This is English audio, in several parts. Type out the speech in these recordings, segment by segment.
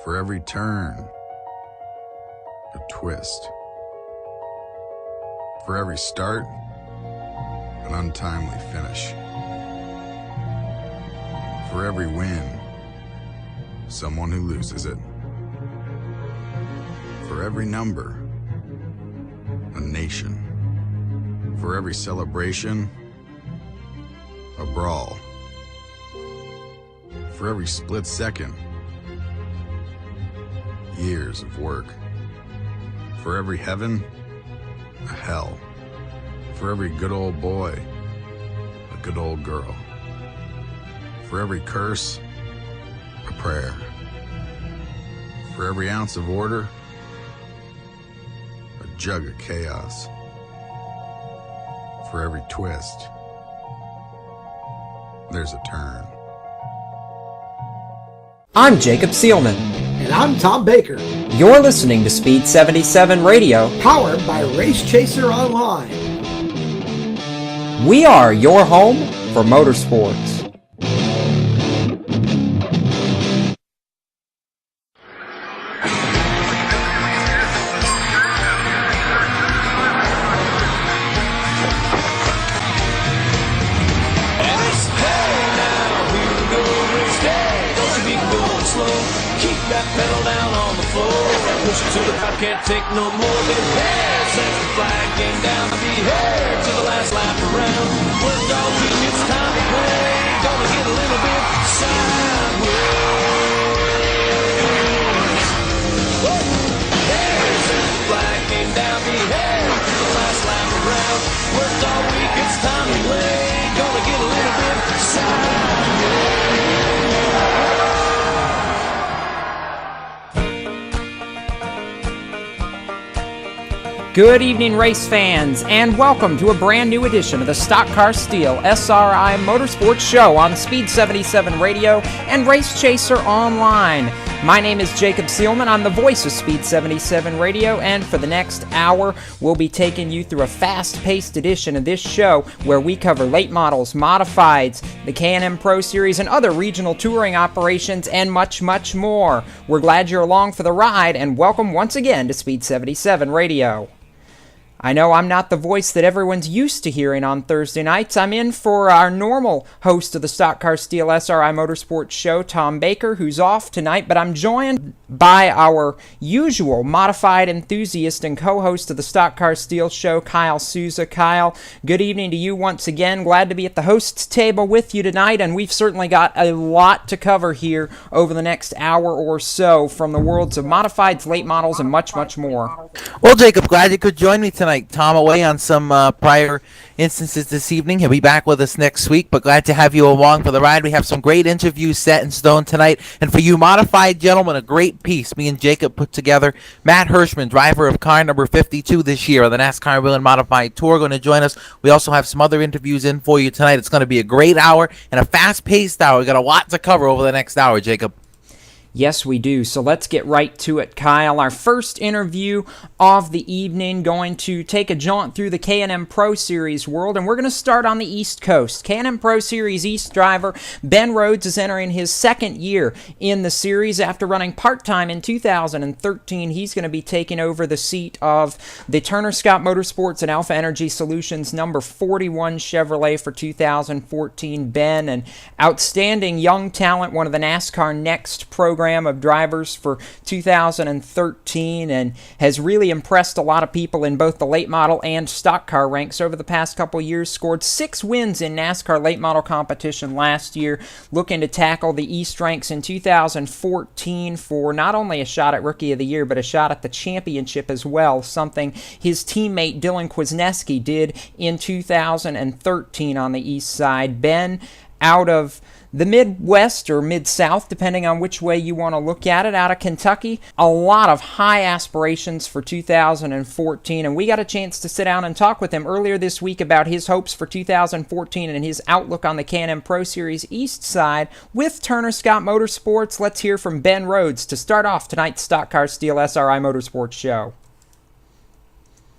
For every turn, a twist. For every start, an untimely finish. For every win, someone who loses it. For every number, a nation. For every celebration, a brawl. For every split second, years of work. For every heaven, a hell. For every good old boy, a good old girl. For every curse, a prayer. For every ounce of order, a jug of chaos. For every twist, there's a turn. I'm Jacob Seelman. And I'm Tom Baker. You're listening to Speed 77 Radio, powered by Race Chaser Online. We are your home for motorsports. Can't take no more than hair. Since the flag came down, I'll be here to the last lap around. Worked all week, it's time to play. Gonna get a little bit sideways. Here, since the flag came down, be here to the last lap around. Worked all week, it's time to play. Gonna get a little bit sideways. Good evening, race fans, and welcome to a brand new edition of the Stock Car Steel SRI Motorsports Show on Speed 77 Radio and Race Chaser Online. My name is Jacob Seelman. I'm the voice of Speed 77 Radio, and for the next hour, we'll be taking you through a fast-paced edition of this show where we cover late models, modifieds, the K&M Pro Series, and other regional touring operations, and much, much more. We're glad you're along for the ride, and welcome once again to Speed 77 Radio. I know I'm not the voice that everyone's used to hearing on Thursday nights. I'm in for our normal host of the Stock Car Steel SRI Motorsports Show, Tom Baker, who's off tonight, but I'm joined by our usual modified enthusiast and co-host of the Stock Car Steel Show, Kyle Souza. Kyle, good evening to you once again. Glad to be at the host's table with you tonight, and we've certainly got a lot to cover here over the next hour or so from the worlds of modifieds, late models, and much, much more. Well, Jacob, glad you could join me tonight. Tom away on some prior instances this evening. He'll be back with us next week, but glad to have you along for the ride. We have some great interviews set in stone tonight, and for you modified gentlemen, a great piece me and Jacob put together. Matt Hirschman, driver of car number 52 this year on the NASCAR Wheel and Modified Tour, going to join us. We also have some other interviews in for you tonight. It's going to be a great hour and a fast-paced hour. We've got a lot to cover over the next hour, Jacob. Yes, we do. So let's get right to it, Kyle. Our first interview of the evening, going to take a jaunt through the K&M Pro Series world, and we're going to start on the East Coast. K&M Pro Series East driver Ben Rhodes is entering his second year in the series after running part-time in 2013. He's going to be taking over the seat of the Turner Scott Motorsports and Alpha Energy Solutions number 41 Chevrolet for 2014. Ben, an outstanding young talent, one of the NASCAR Next program of drivers for 2013, and has really impressed a lot of people in both the late model and stock car ranks over the past couple years. Scored 6 wins in NASCAR late model competition last year, looking to tackle the East ranks in 2014 for not only a shot at Rookie of the Year, but a shot at the championship as well, something his teammate Dylan Kwasniewski did in 2013 on the East side. Ben, out of the Midwest or Mid-South, depending on which way you want to look at it, out of Kentucky. A lot of high aspirations for 2014, and we got a chance to sit down and talk with him earlier this week about his hopes for 2014 and his outlook on the K&M Pro Series East side with Turner Scott Motorsports. Let's hear from Ben Rhodes to start off tonight's Stock Car Steel SRI Motorsports Show.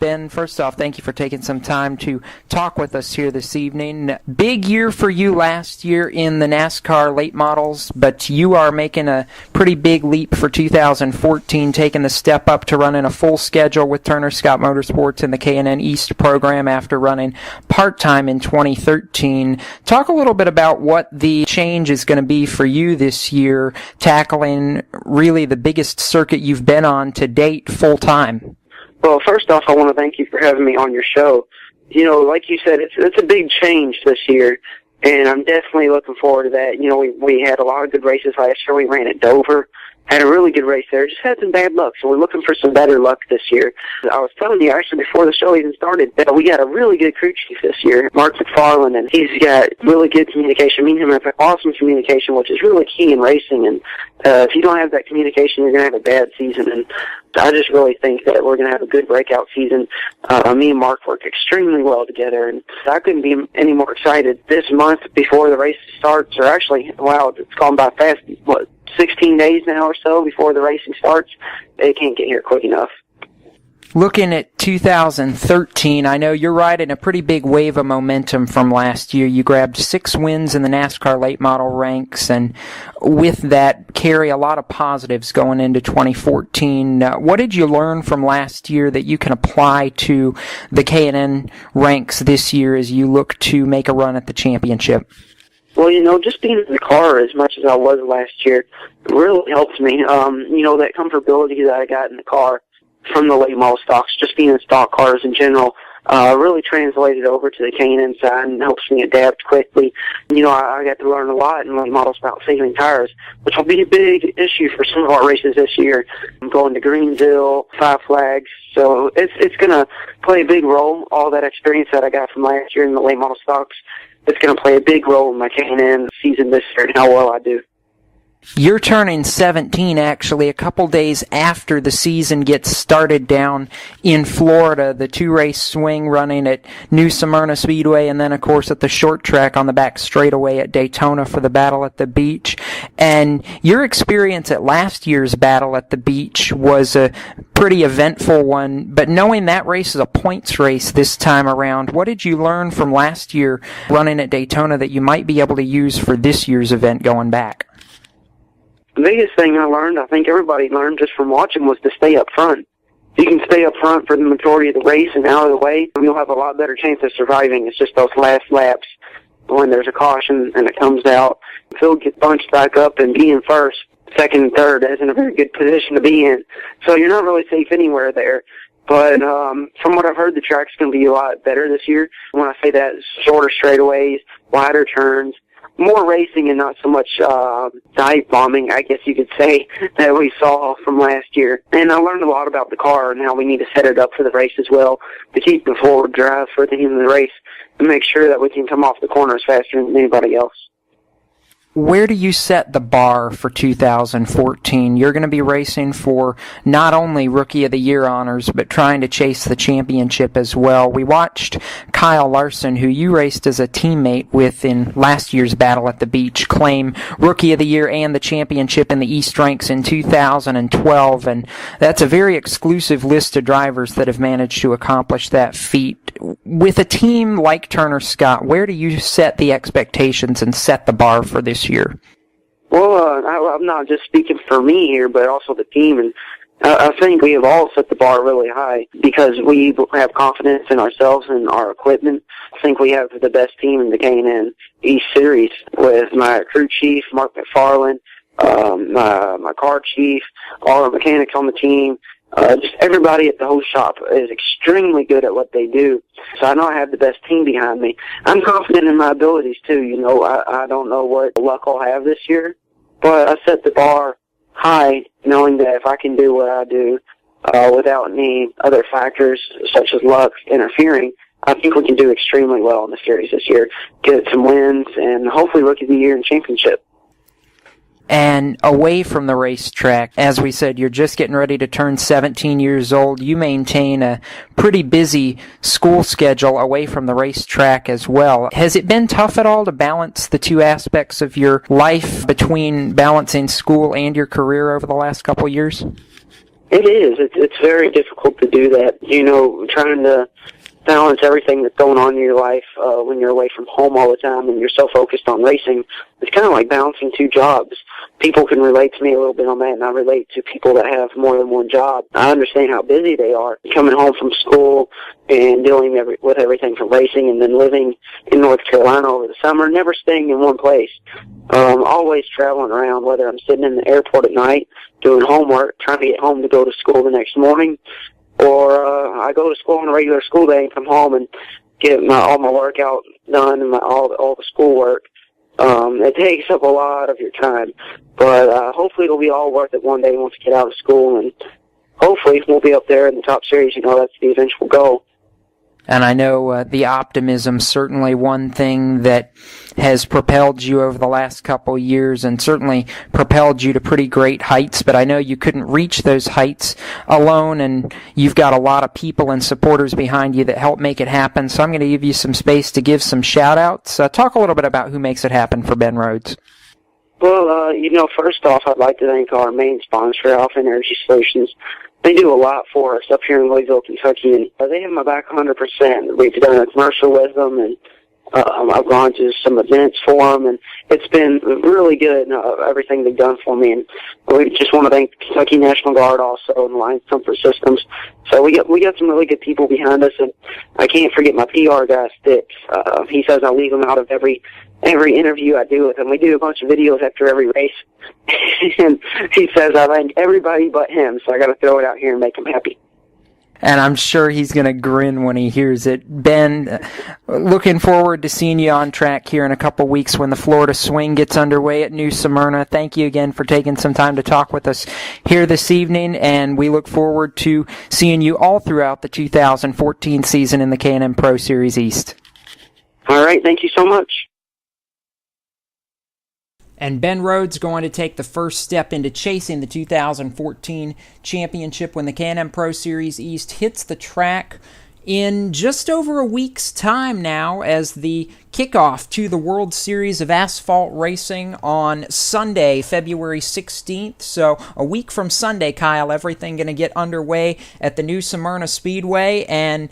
Ben, first off, thank you for taking some time to talk with us here this evening. Big year for you last year in the NASCAR late models, but you are making a pretty big leap for 2014, taking the step up to running a full schedule with Turner Scott Motorsports in the K&N East program after running part-time in 2013. Talk a little bit about what the change is going to be for you this year, tackling really the biggest circuit you've been on to date full-time. Well, first off, I want to thank you for having me on your show. You know, like you said, it's a big change this year, and I'm definitely looking forward to that. You know, we had a lot of good races last year. We ran at Dover, had a really good race there. Just had some bad luck, so we're looking for some better luck this year. I was telling you, actually, before the show even started, that we got a really good crew chief this year, Mark McFarland, and he's got really good communication. Me and him have awesome communication, which is really key in racing, and if you don't have that communication, you're going to have a bad season, and I just really think that we're going to have a good breakout season. Me and Mark work extremely well together, and I couldn't be any more excited. This month before the race starts, or actually, wow, it's gone by fast, 16 days now or so before the racing starts. It can't get here quick enough. Looking at 2013, I know you're riding a pretty big wave of momentum from last year. You grabbed 6 wins in the NASCAR late model ranks, and with that, carry a lot of positives going into 2014. What did you learn from last year that you can apply to the K&N ranks this year as you look to make a run at the championship? Well, you know, just being in the car as much as I was last year really helps me. You know, that comfortability that I got in the car from the late model stocks, just being in stock cars in general, really translated over to the K&N side and helps me adapt quickly. You know, I got to learn a lot in late models about saving tires, which will be a big issue for some of our races this year. I'm going to Greenville, Five Flags, so it's going to play a big role. All that experience that I got from last year in the late model stocks, it's going to play a big role in my K&N season this year and how well I do. You're turning 17, actually, a couple days after the season gets started down in Florida. The 2-race swing running at New Smyrna Speedway, and then, of course, at the short track on the back straightaway at Daytona for the Battle at the Beach. And your experience at last year's Battle at the Beach was a pretty eventful one, but knowing that race is a points race this time around, what did you learn from last year running at Daytona that you might be able to use for this year's event going back? The biggest thing I learned, I think everybody learned just from watching, was to stay up front. If you can stay up front for the majority of the race and out of the way, you'll have a lot better chance of surviving. It's just those last laps when there's a caution and it comes out. Phil gets bunched back up, and being first, second, and third isn't a very good position to be in. So you're not really safe anywhere there. But from what I've heard, the track's going to be a lot better this year. When I say that, shorter straightaways, wider turns, more racing and not so much dive bombing, I guess you could say, that we saw from last year. And I learned a lot about the car and how we need to set it up for the race as well, to keep the forward drive for the end of the race and make sure that we can come off the corners faster than anybody else. Where do you set the bar for 2014? You're going to be racing for not only Rookie of the Year honors, but trying to chase the championship as well. We watched Kyle Larson, who you raced as a teammate with in last year's Battle at the Beach, claim Rookie of the Year and the championship in the East ranks in 2012, and that's a very exclusive list of drivers that have managed to accomplish that feat. With a team like Turner Scott, where do you set the expectations and set the bar for this year? Well, I'm not just speaking for me here, but also the team, and I think we have all set the bar really high because we have confidence in ourselves and our equipment. I think we have the best team in the K&N East Series with my crew chief, Mark McFarland, my car chief, all our mechanics on the team. Just everybody at the whole shop is extremely good at what they do. So I know I have the best team behind me. I'm confident in my abilities too. You know, I don't know what luck I'll have this year, but I set the bar high, knowing that if I can do what I do without any other factors such as luck interfering, I think we can do extremely well in the series this year, get some wins, and hopefully Rookie of the Year and championship. And away from the racetrack, as we said, you're just getting ready to turn 17 years old. You maintain a pretty busy school schedule away from the racetrack as well. Has it been tough at all to balance the two aspects of your life between balancing school and your career over the last couple of years? It is. It's very difficult to do that. Trying to balance everything that's going on in your life when you're away from home all the time and you're so focused on racing. It's kind of like balancing two jobs. People can relate to me a little bit on that, and I relate to people that have more than one job. I understand how busy they are, coming home from school and dealing with everything from racing and then living in North Carolina over the summer, never staying in one place. Always traveling around, whether I'm sitting in the airport at night doing homework, trying to get home to go to school the next morning, or I go to school on a regular school day and come home and get all my workout done and all the schoolwork. It takes up a lot of your time, but hopefully it'll be all worth it one day once we get out of school, and hopefully we'll be up there in the top series. That's the eventual goal. And I know the optimism's certainly one thing that has propelled you over the last couple years and certainly propelled you to pretty great heights, but I know you couldn't reach those heights alone, and you've got a lot of people and supporters behind you that help make it happen, so I'm going to give you some space to give some shout-outs. Talk a little bit about who makes it happen for Ben Rhodes. Well, first off, I'd like to thank our main sponsor, Alpha Energy Solutions. They do a lot for us up here in Louisville, Kentucky, and they have my back 100%. We've done a commercial with them, and I've gone to some events for them, and it's been really good, everything they've done for me. And we just want to thank Kentucky National Guard also and Alliance Comfort Systems. So we got some really good people behind us, and I can't forget my PR guy, Sticks. He says I leave him out of every interview I do with him. We do a bunch of videos after every race, and he says I thank everybody but him, so I got to throw it out here and make him happy. And I'm sure he's going to grin when he hears it. Ben, looking forward to seeing you on track here in a couple weeks when the Florida Swing gets underway at New Smyrna. Thank you again for taking some time to talk with us here this evening, and we look forward to seeing you all throughout the 2014 season in the K&M Pro Series East. All right, thank you so much. And Ben Rhodes going to take the first step into chasing the 2014 championship when the K&M Pro Series East hits the track in just over a week's time now as the kickoff to the World Series of Asphalt Racing on Sunday, February 16th. So a week from Sunday, Kyle, everything going to get underway at the New Smyrna Speedway, and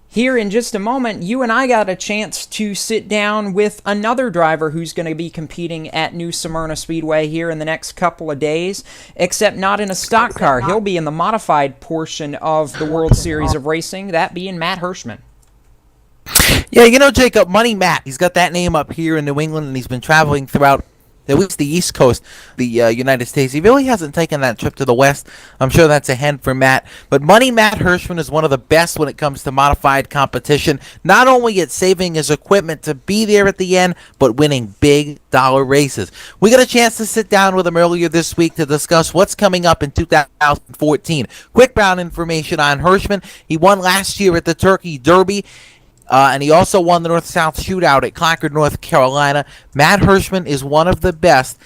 here in just a moment, you and I got a chance to sit down with another driver who's going to be competing at New Smyrna Speedway here in the next couple of days, except not in a stock car. He'll be in the modified portion of the World Series of Racing, that being Matt Hirschman. Yeah, Jacob, Money Matt, he's got that name up here in New England, and he's been traveling throughout at least the East Coast, the United States. He really hasn't taken that trip to the West. I'm sure that's a hint for Matt. But Money Matt Hirschman is one of the best when it comes to modified competition, not only at saving his equipment to be there at the end, but winning big dollar races. We got a chance to sit down with him earlier this week to discuss what's coming up in 2014. Quick round information on Hirschman. He won last year at the Turkey Derby. And he also won the North-South Shootout at Concord, North Carolina. Matt Hirschman is one of the best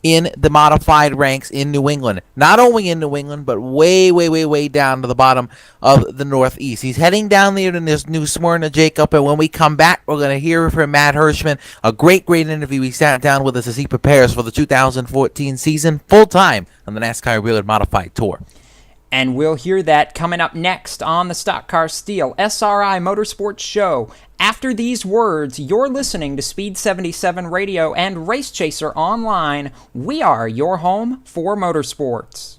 in the modified ranks in New England. Not only in New England, but way, way, way, way down to the bottom of the Northeast. He's heading down there to this New Smyrna, Jacob, and when we come back, we're going to hear from Matt Hirschman. A great, great interview. He sat down with us as he prepares for the 2014 season full-time on the NASCAR Wheeler Modified Tour. And we'll hear that coming up next on the Stock Car Steel SRI Motorsports Show. After these words, you're listening to Speed 77 Radio and Race Chaser Online. We are your home for motorsports.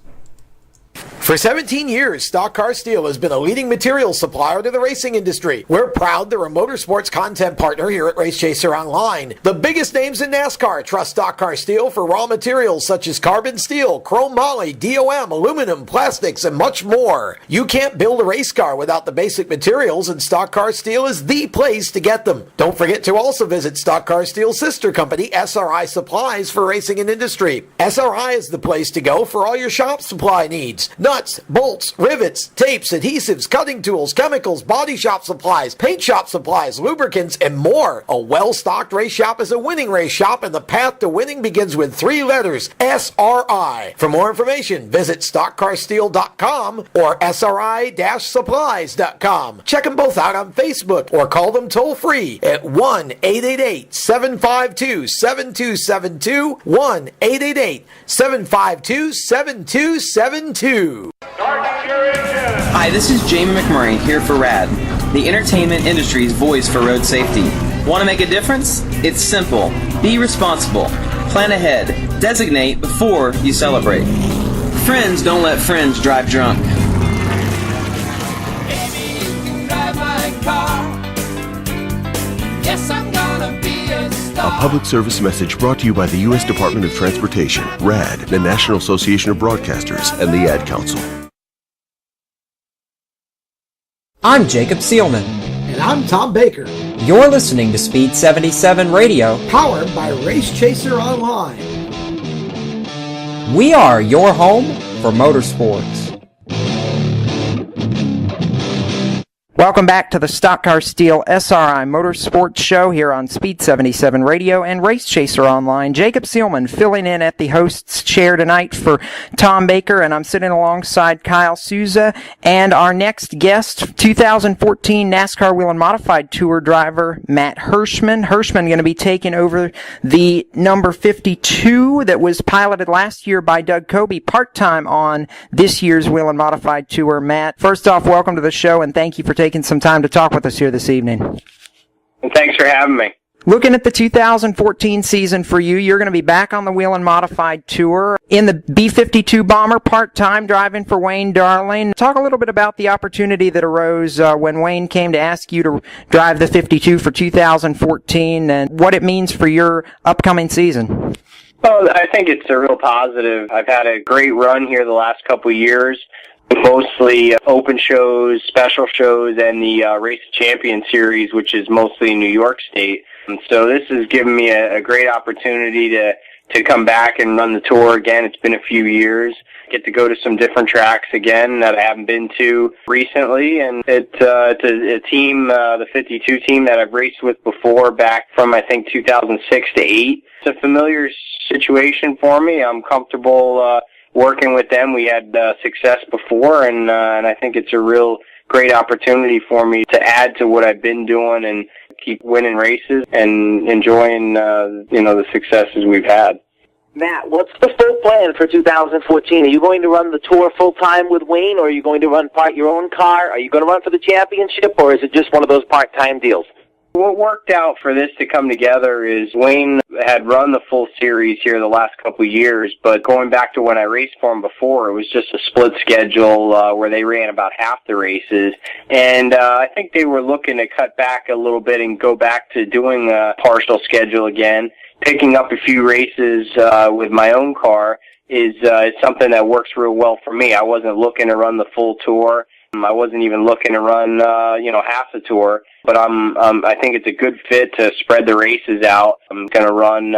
For 17 years, Stock Car Steel has been a leading materials supplier to the racing industry. We're proud they're a motorsports content partner here at Race Chaser Online. The biggest names in NASCAR trust Stock Car Steel for raw materials such as carbon steel, chrome moly, DOM, aluminum, plastics, and much more. You can't build a race car without the basic materials, and Stock Car Steel is the place to get them. Don't forget to also visit Stock Car Steel's sister company, SRI Supplies, for racing and industry. SRI is the place to go for all your shop supply needs. Nuts, bolts, rivets, tapes, adhesives, cutting tools, chemicals, body shop supplies, paint shop supplies, lubricants, and more. A well-stocked race shop is a winning race shop, and the path to winning begins with 3 letters, SRI. For more information, visit stockcarsteel.com or SRI-supplies.com. Check them both out on Facebook or call them toll-free at 1-888-752-7272, 1-888-752-7272. Hi, this is Jamie McMurray here for RAD, the entertainment industry's voice for road safety. Want to make a difference? It's simple. Be responsible. Plan ahead. Designate before you celebrate. Friends don't let friends drive drunk. Baby, you can drive my car. Yes, I'm gonna be a A star. public service message brought to you by the U.S. Department of Transportation, RAD, the National Association of Broadcasters, and the Ad Council. I'm Jacob Seelman. And I'm Tom Baker, You're listening to Speed 77 Radio. powered by Race Chaser Online. We are your home for motorsports. Welcome back to the Stock Car Steel SRI Motorsports Show here on Speed 77 Radio and Race Chaser Online. Jacob Seelman filling in at the host's chair tonight for Tom Baker, and I'm sitting alongside Kyle Souza and our next guest, 2014 NASCAR Wheel and Modified Tour driver Matt Hirschman. Hirschman going to be taking over the number 52 that was piloted last year by Doug Coby part-time on this year's Wheel and Modified Tour. Matt, first off, welcome to the show, and thank you for taking some time to talk with us here this evening. And thanks for having me. Looking at the 2014 season for you, you're going to be back on the Wheel and Modified Tour in the B-52 Bomber part-time driving for Wayne Darling. Talk a little bit about the opportunity that arose when Wayne came to ask you to drive the 52 for 2014 and what it means for your upcoming season. Well, I think it's a real positive. I've had a great run here the last couple of years. Mostly open shows, special shows, and the Race of Champions series, which is mostly in New York State. And so this has given me a great opportunity to come back and run the tour again. It's been a few years. Get to go to some different tracks again that I haven't been to recently. And it's a team, the 52 team that I've raced with before back from, I think, 2006 to 8. It's a familiar situation for me. I'm comfortable working with them. We had success before, and I think it's a real great opportunity for me to add to what I've been doing and keep winning races and enjoying the successes we've had. Matt, what's the full plan for 2014? Are you going to run the tour full-time with Wayne, or are you going to run your own car? Are you going to run for the championship, or is it just one of those part-time deals? What worked out for this to come together is Wayne had run the full series here the last couple of years, but going back to when I raced for him before, it was just a split schedule where they ran about half the races. And I think they were looking to cut back a little bit and go back to doing a partial schedule again. Picking up a few races with my own car is something that works real well for me. I wasn't looking to run the full tour. I wasn't even looking to run, half the tour, but I think it's a good fit to spread the races out. I'm going to run,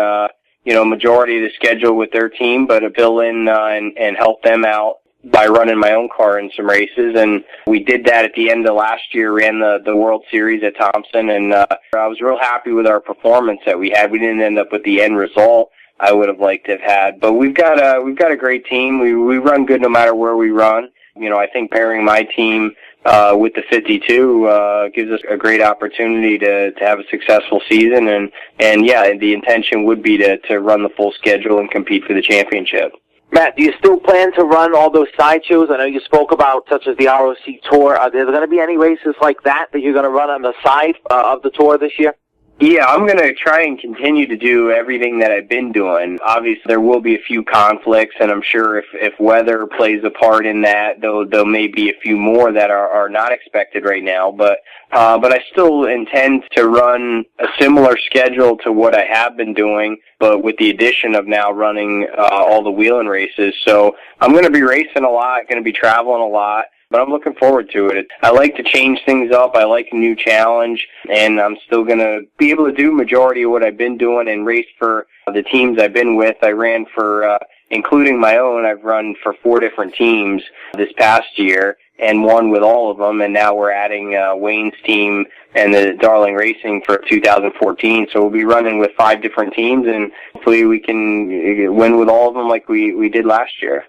majority of the schedule with their team, but fill in and help them out by running my own car in some races. And we did that at the end of last year, ran the World Series at Thompson, and I was real happy with our performance that we had. We didn't end up with the end result I would have liked to have had, but we've got a great team. We run good no matter where we run. I think pairing my team with the 52 gives us a great opportunity to have a successful season, and the intention would be to run the full schedule and compete for the championship. Matt, do you still plan to run all those sideshows? I know you spoke about, such as the ROC Tour. Are there going to be any races like that you're going to run on the side of the tour this year? Yeah, I'm going to try and continue to do everything that I've been doing. Obviously, there will be a few conflicts, and I'm sure if weather plays a part in that, there may be a few more that are not expected right now. But I still intend to run a similar schedule to what I have been doing, but with the addition of now running all the wheeling races. So I'm going to be racing a lot, going to be traveling a lot. But I'm looking forward to it. I like to change things up. I like a new challenge, and I'm still going to be able to do majority of what I've been doing and race for the teams I've been with. I ran for, including my own, I've run for 4 different teams this past year and won with all of them, and now we're adding Wayne's team and the Darling Racing for 2014. So we'll be running with 5 different teams, and hopefully we can win with all of them like we did last year.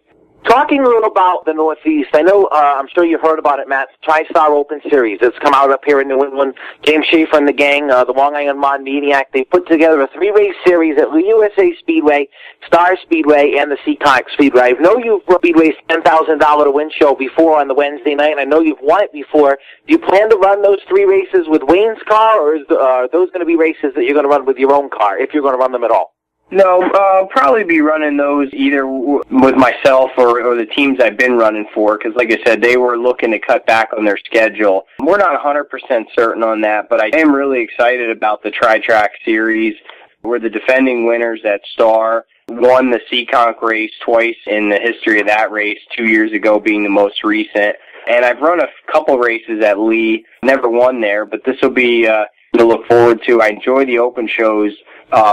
Talking a little about the Northeast, I know, I'm sure you've heard about it, Matt, the TriStar Open Series. It's come out up here in New England. James Schaefer and the gang, the Long Island Mod Maniac, they put together a 3-race series at the USA Speedway, Star Speedway, and the Seekonk Speedway. I know you've run Speedway's $10,000 to win show before on the Wednesday night, and I know you've won it before. Do you plan to run those 3 races with Wayne's car, or are those going to be races that you're going to run with your own car, if you're going to run them at all? No, I'll probably be running those either with myself or the teams I've been running for, because like I said, they were looking to cut back on their schedule. We're not 100% certain on that, but I am really excited about the Tri-Track Series. We're the defending winners at Star, won the Seekonk race twice in the history of that race, 2 years ago being the most recent. And I've run a couple races at Lee, never won there, but this will be to look forward to. I enjoy the open shows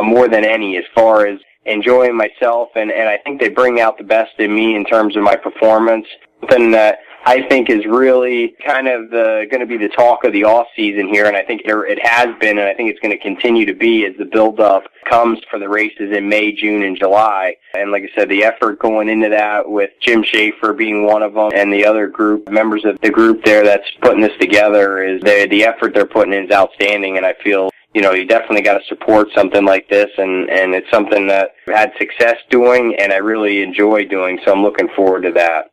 more than any, as far as enjoying myself, and I think they bring out the best in me in terms of my performance. Something that I think is really kind of going to be the talk of the off season here, and I think it has been, and I think it's going to continue to be as the build-up comes for the races in May, June, and July. And like I said, the effort going into that with Jim Schaefer being one of them, and the other group, members of the group there that's putting this together, is the effort they're putting in is outstanding, and I feel you definitely got to support something like this, and it's something that I've had success doing and I really enjoy doing, so I'm looking forward to that.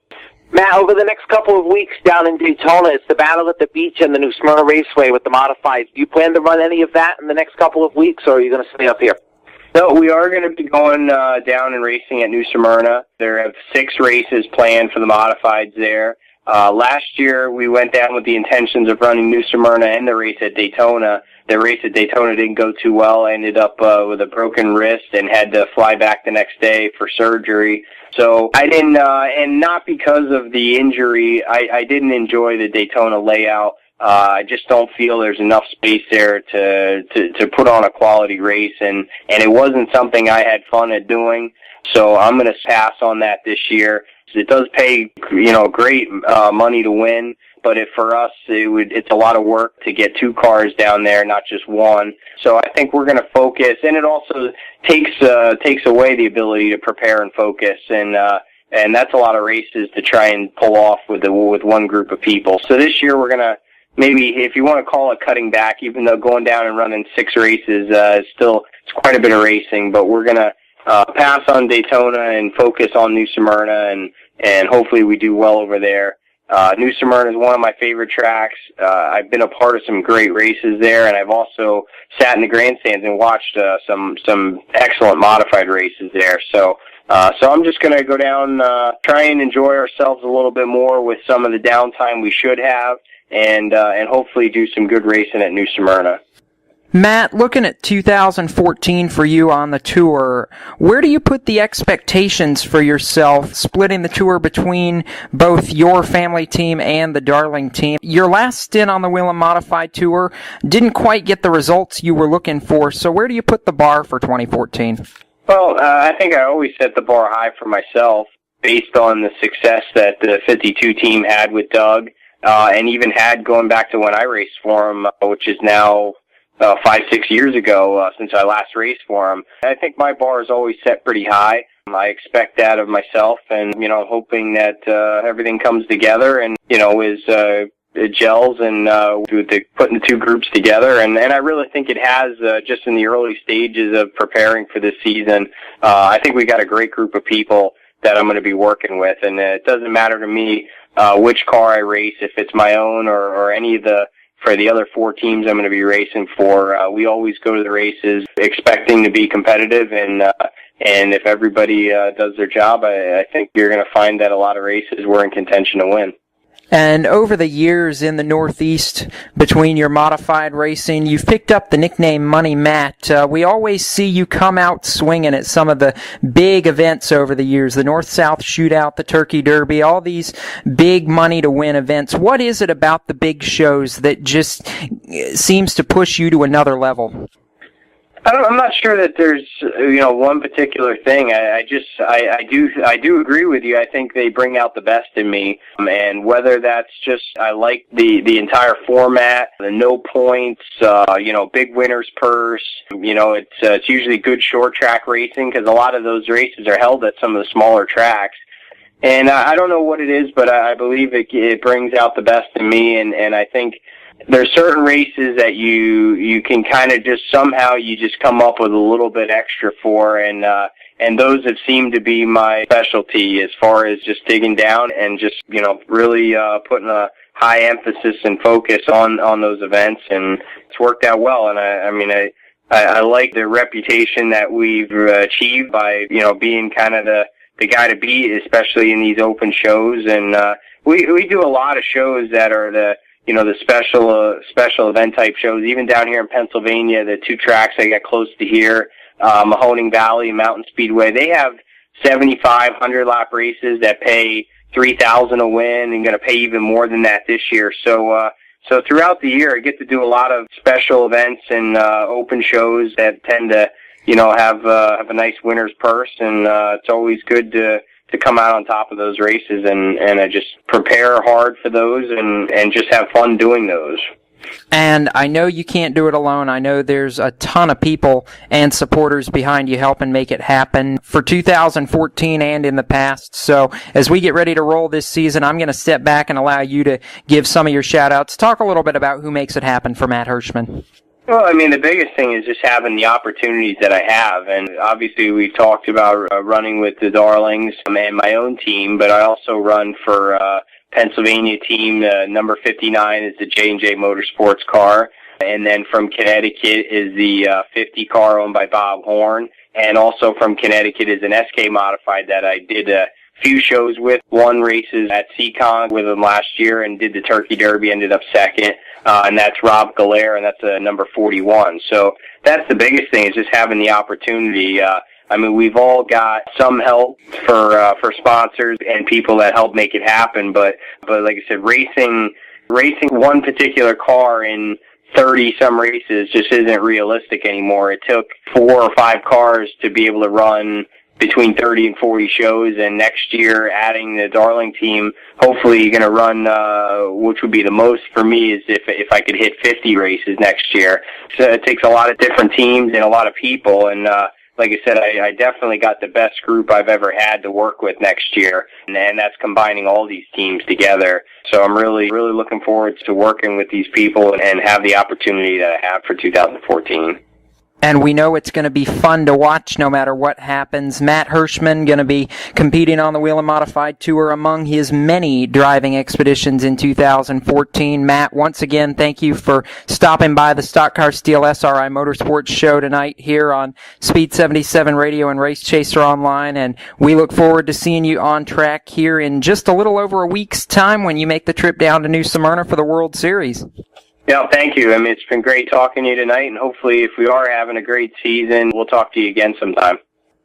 Matt, over the next couple of weeks down in Daytona, it's the Battle at the Beach and the New Smyrna Raceway with the modifieds. Do you plan to run any of that in the next couple of weeks, or are you going to stay up here? No, we are going to be going down and racing at New Smyrna. There are 6 races planned for the modifieds there. Last year, we went down with the intentions of running New Smyrna and the race at Daytona. The race at Daytona didn't go too well. I ended up with a broken wrist and had to fly back the next day for surgery. So I didn't, and not because of the injury, I didn't enjoy the Daytona layout. I just don't feel there's enough space there to put on a quality race, and it wasn't something I had fun at doing. So I'm going to pass on that this year. It does pay, great money to win, but for us, it's a lot of work to get 2 cars down there, not just one. So I think we're going to focus, and it also takes away the ability to prepare and focus, and that's a lot of races to try and pull off with one group of people. So this year we're going to, maybe, if you want to call it cutting back, even though going down and running 6 races is still, it's quite a bit of racing, but we're going to pass on Daytona and focus on New Smyrna, and hopefully we do well over there. New Smyrna is one of my favorite tracks. I've been a part of some great races there, and I've also sat in the grandstands and watched some excellent modified races there. So I'm just going to go down, try and enjoy ourselves a little bit more with some of the downtime we should have, and hopefully do some good racing at New Smyrna. Matt, looking at 2014 for you on the tour, where do you put the expectations for yourself, splitting the tour between both your family team and the Darling team? Your last stint on the Whelen Modified Tour didn't quite get the results you were looking for, so where do you put the bar for 2014? Well, I think I always set the bar high for myself based on the success that the 52 team had with Doug, and even had going back to when I raced for him, which is now 5-6 years ago since I last raced for him. I think my bar is always set pretty high. I expect that of myself, and hoping that everything comes together and it gels and putting the 2 groups together. And I really think it has just in the early stages of preparing for this season. I think we got a great group of people that I'm going to be working with, and it doesn't matter to me which car I race, if it's my own or any of for the other 4 teams I'm going to be racing for. We always go to the races expecting to be competitive, and if everybody does their job, I think you're going to find that a lot of races we're in contention to win. And over the years in the Northeast, between your modified racing, you've picked up the nickname Money Matt. We always see you come out swinging at some of the big events over the years, the North-South Shootout, the Turkey Derby, all these big money-to-win events. What is it about the big shows that just seems to push you to another level? I'm not sure that there's one particular thing. I do agree with you. I think they bring out the best in me, and whether that's just I like the entire format, the no points, big winners purse. It's usually good short track racing because a lot of those races are held at some of the smaller tracks. And I don't know what it is, but I believe it brings out the best in me, and I think there's certain races that you can kind of just somehow you just come up with a little bit extra for, and those have seemed to be my specialty as far as just digging down and just, really putting a high emphasis and focus on those events, and it's worked out well. And I like the reputation that we've achieved by, being kind of the guy to beat, especially in these open shows. And we do a lot of shows that are the special event type shows. Even down here in Pennsylvania, the two tracks I got close to here, Mahoning Valley, Mountain Speedway, they have 75, 100-lap races that pay $3,000 a win, and going to pay even more than that this year. So throughout the year, I get to do a lot of special events and open shows that tend to, have a nice winner's purse, and it's always good to come out on top of those races, and I just prepare hard for those and just have fun doing those. And I know you can't do it alone. I know there's a ton of people and supporters behind you helping make it happen for 2014 and in the past. So as we get ready to roll this season, I'm going to step back and allow you to give some of your shout-outs. Talk a little bit about who makes it happen for Matt Hirschman. Well, the biggest thing is just having the opportunities that I have. And obviously we've talked about running with the Darlings and my own team, but I also run for Pennsylvania team. Number 59 is the J&J Motorsports car. And then from Connecticut is the 50 car owned by Bob Horn. And also from Connecticut is an SK Modified that I did a few shows with. Won races at Seacon with them last year and did the Turkey Derby, ended up second. And that's Rob Galere, and that's number 41. So that's the biggest thing, is just having the opportunity. We've all got some help for sponsors and people that help make it happen, but like I said, racing one particular car in 30-some races just isn't realistic anymore. It took 4 or 5 cars to be able to run between 30 and 40 shows, and next year, adding the Darling team, hopefully you're going to run, which would be the most for me, is if I could hit 50 races next year. So it takes a lot of different teams and a lot of people, and like I said, I definitely got the best group I've ever had to work with next year, and that's combining all these teams together. So I'm really, really looking forward to working with these people and have the opportunity that I have for 2014. And we know it's going to be fun to watch no matter what happens. Matt Hirschman going to be competing on the Wheel and Modified Tour among his many driving expeditions in 2014. Matt, once again, thank you for stopping by the Stock Car Steel SRI Motorsports show tonight here on Speed 77 Radio and Race Chaser Online. And we look forward to seeing you on track here in just a little over a week's time when you make the trip down to New Smyrna for the World Series. Yeah, thank you. It's been great talking to you tonight, and hopefully if we are having a great season, we'll talk to you again sometime.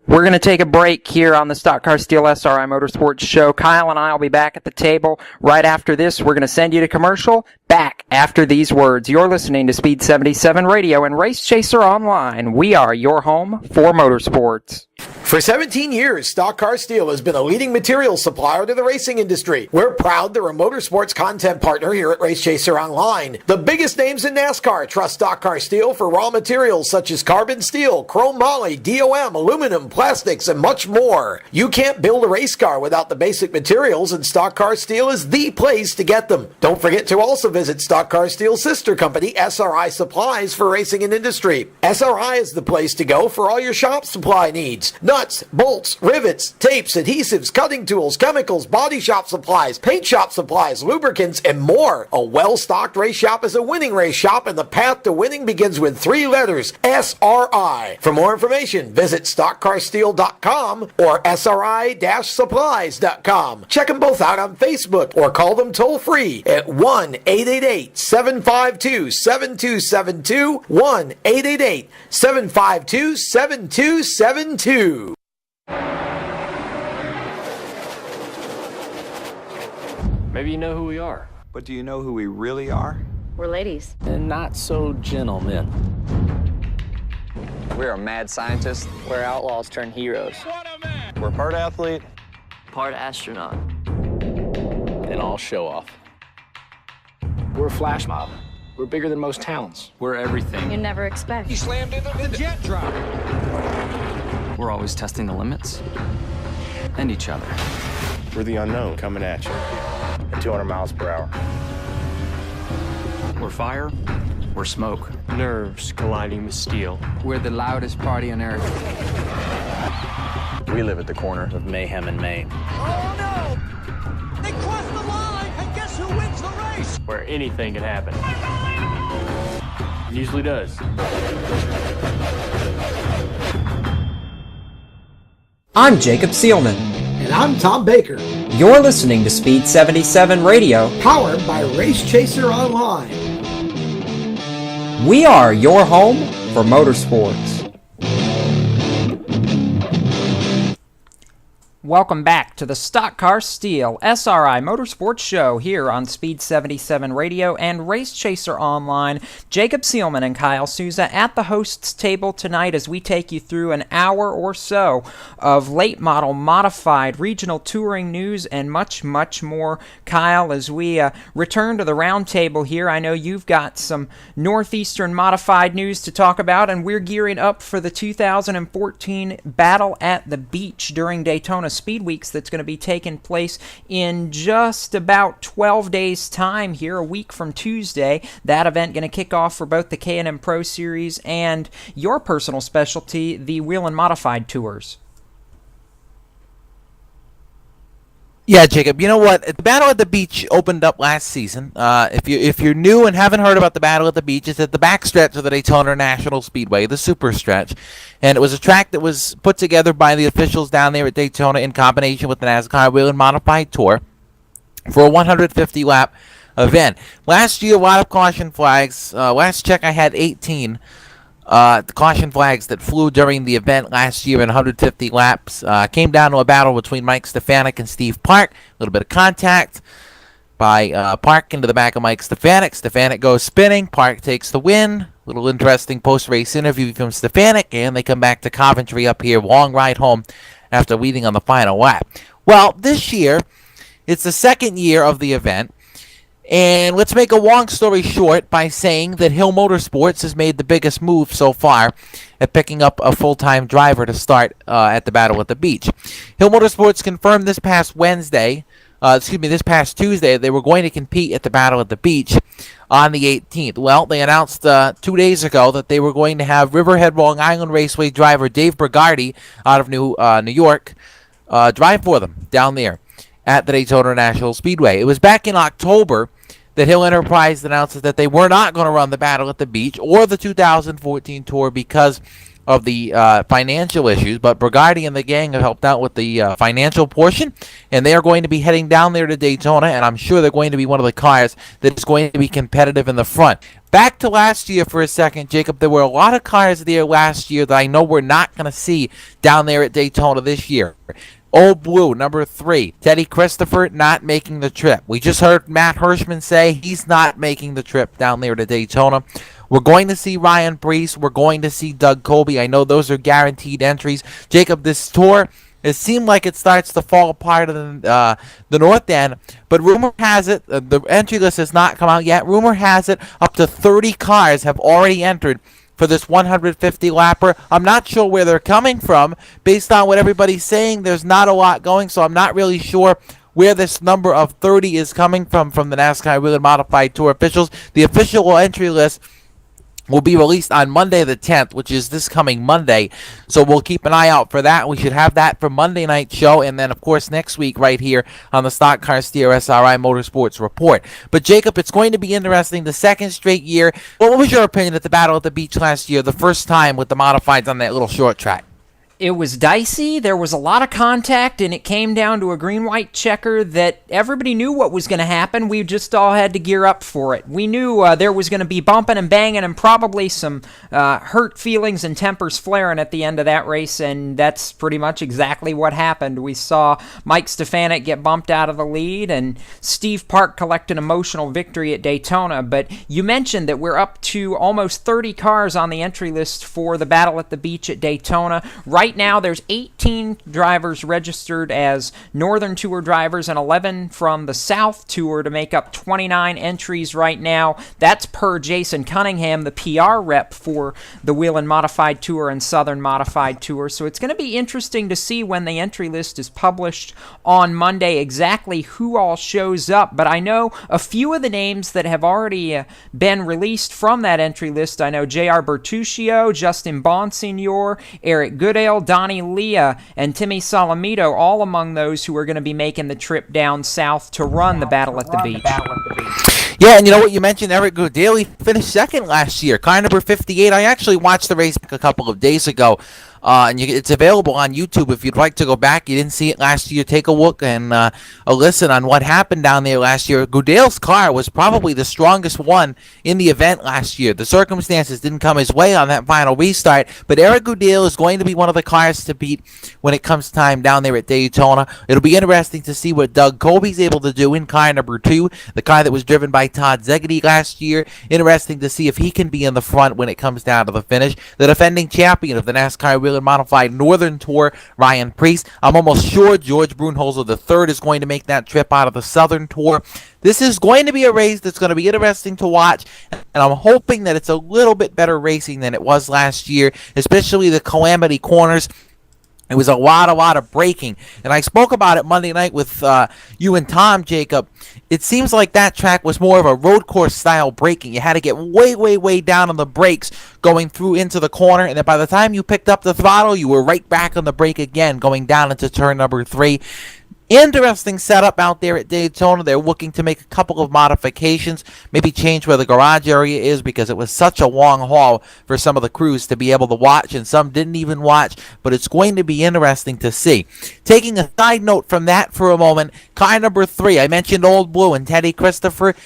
We're going to take a break here on the Stock Car Steel SRI Motorsports show. Kyle and I will be back at the table right after this. We're going to send you to commercial. Back after these words. You're listening to Speed 77 Radio and Race Chaser Online. We are your home for motorsports. For 17 years, Stock Car Steel has been a leading materials supplier to the racing industry. We're proud they're a motorsports content partner here at Race Chaser Online. The biggest names in NASCAR trust Stock Car Steel for raw materials such as carbon steel, chrome moly, DOM, aluminum, plastics, and much more. You can't build a race car without the basic materials, and Stock Car Steel is the place to get them. Don't forget to also visit Stock Car Steel's sister company, SRI Supplies, for racing and industry. SRI is the place to go for all your shop supply needs. Nuts, bolts, rivets, tapes, adhesives, cutting tools, chemicals, body shop supplies, paint shop supplies, lubricants, and more. A well-stocked race shop is a winning race shop, and the path to winning begins with 3 letters, SRI. For more information, visit StockCarSteel.com or SRI-supplies.com. Check them both out on Facebook or call them toll-free at 1-888-752-7272, 1-888-752-7272. Maybe you know who we are. But do you know who we really are? We're ladies. And not so gentlemen. We're a mad scientist. We're outlaws turned heroes. We're part athlete. Part astronaut. And all show off. We're a flash mob. We're bigger than most towns. We're everything. You never expect. He slammed into the jet drop. We're always testing the limits and each other. We're the unknown coming at you at 200 miles per hour. We're fire, we're smoke. Nerves colliding with steel. We're the loudest party on earth. We live at the corner of Mayhem and Maine. Oh no! They crossed the line, and guess who wins the race? Where anything can happen. It usually does. I'm Jacob Seelman. And I'm Tom Baker. You're listening to Speed 77 Radio, Powered by Race Chaser Online. We are your home for motorsports. Welcome back to the Stock Car Steel SRI Motorsports Show here on Speed 77 Radio and Race Chaser Online. Jacob Seelman and Kyle Souza at the hosts table tonight as we take you through an hour or so of late model, modified, regional touring news, and much, much more. Kyle, as we return to the round table here, I know you've got some Northeastern modified news to talk about, and we're gearing up for the 2014 Battle at the Beach during Daytona Speed Weeks that's going to be taking place in just about 12 days' time here, a week from Tuesday. That event going to kick off for both the K&M Pro Series and your personal specialty, the Wheel and Modified Tours. Yeah, Jacob. You know what? The Battle at the Beach opened up last season. If you're new and haven't heard about the Battle at the Beach, it's at the backstretch of the Daytona International Speedway, the super stretch, and it was a track that was put together by the officials down there at Daytona in combination with the NASCAR Wheel and Modified Tour for a 150-lap event. Last year, a lot of caution flags. Last check, I had 18. The caution flags that flew during the event last year in 150 laps came down to a battle between Mike Stefanik and Steve Park. A little bit of contact by Park into the back of Mike Stefanik. Stefanik goes spinning. Park takes the win. Little interesting post-race interview from Stefanik, and they come back to Coventry up here. Long ride home after leading on the final lap. Well, this year, it's the second year of the event. And let's make a long story short by saying that Hill Motorsports has made the biggest move so far at picking up a full-time driver to start at the Battle at the Beach. Hill Motorsports confirmed this past Tuesday, they were going to compete at the Battle at the Beach on the 18th. Well, they announced 2 days ago that they were going to have Riverhead Long Island Raceway driver Dave Bergardi out of New York drive for them down there at the Daytona International Speedway. It was back in October that Hill Enterprise announced that they were not going to run the Battle at the Beach or the 2014 Tour because of the financial issues, but Bergardi and the gang have helped out with the financial portion, and they are going to be heading down there to Daytona, and I'm sure they're going to be one of the cars that is going to be competitive in the front. Back to last year for a second, Jacob, there were a lot of cars there last year that I know we're not going to see down there at Daytona this year. Old Blue, number 3. Teddy Christopher not making the trip. We just heard Matt Hirschman say he's not making the trip down there to Daytona. We're going to see Ryan Brees. We're going to see Doug Colby. I know those are guaranteed entries. Jacob, this tour, it seemed like it starts to fall apart in the north end, but rumor has it, the entry list has not come out yet. Rumor has it up to 30 cars have already entered for this 150 lapper. I'm not sure where they're coming from. Based on what everybody's saying, there's not a lot going, so I'm not really sure where this number of 30 is coming from the NASCAR Wheel and Modified Tour officials. The official entry list will be released on Monday the 10th, which is this coming Monday. So we'll keep an eye out for that. We should have that for Monday night show. And then, of course, next week right here on the Stock Car Steer SRI Motorsports Report. But, Jacob, it's going to be interesting. The second straight year. What was your opinion at the Battle at the Beach last year, the first time with the modifieds on that little short track? It was dicey, there was a lot of contact, and it came down to a green-white checker that everybody knew what was going to happen. We just all had to gear up for it. We knew there was going to be bumping and banging and probably some hurt feelings and tempers flaring at the end of that race, and that's pretty much exactly what happened. We saw Mike Stefanik get bumped out of the lead, and Steve Park collect an emotional victory at Daytona. But you mentioned that we're up to almost 30 cars on the entry list for the Battle at the Beach at Daytona. Right right now there's 18 drivers registered as Northern Tour drivers and 11 from the South Tour to make up 29 entries right now. That's per Jason Cunningham, the PR rep for the Whelen Modified Tour and Southern Modified Tour. So it's going to be interesting to see when the entry list is published on Monday exactly who all shows up. But I know a few of the names that have already been released from that entry list. I know J.R. Bertuccio, Justin Bonsignor, Eric Goodale, Donnie Leah, and Timmy Solomito, all among those who are going to be making the trip down south to run the Battle at the Beach. Yeah, and you know what, you mentioned Eric Goodale. He finished second last year, car number 58. I actually watched the race a couple of days ago. And it's available on YouTube if you'd like to go back. You didn't see it last year. Take a look and a listen on what happened down there last year. Goodale's car was probably the strongest one in the event last year. The circumstances didn't come his way on that final restart, but Eric Goodale is going to be one of the cars to beat when it comes time down there at Daytona. It'll be interesting to see what Doug Colby's able to do in car number 2, the car that was driven by Todd Zegedy last year. Interesting to see if he can be in the front when it comes down to the finish. The defending champion of the NASCAR Whelen Modified Northern Tour, Ryan Preece. I'm almost sure George Brunholzer III is going to make that trip out of the Southern Tour. This is going to be a race that's going to be interesting to watch, and I'm hoping that it's a little bit better racing than it was last year, especially the Calamity Corners. It was a lot of braking, and I spoke about it Monday night with you and Tom, Jacob. It seems like that track was more of a road course style braking. You had to get way down on the brakes going through into the corner, and then by the time you picked up the throttle, you were right back on the brake again going down into turn number 3. Interesting setup out there at Daytona. They're looking to make a couple of modifications, maybe change where the garage area is because it was such a long haul for some of the crews to be able to watch, and some didn't even watch, but it's going to be interesting to see. Taking a side note from that for a moment, car number 3, I mentioned Old Blue and Teddy Christopher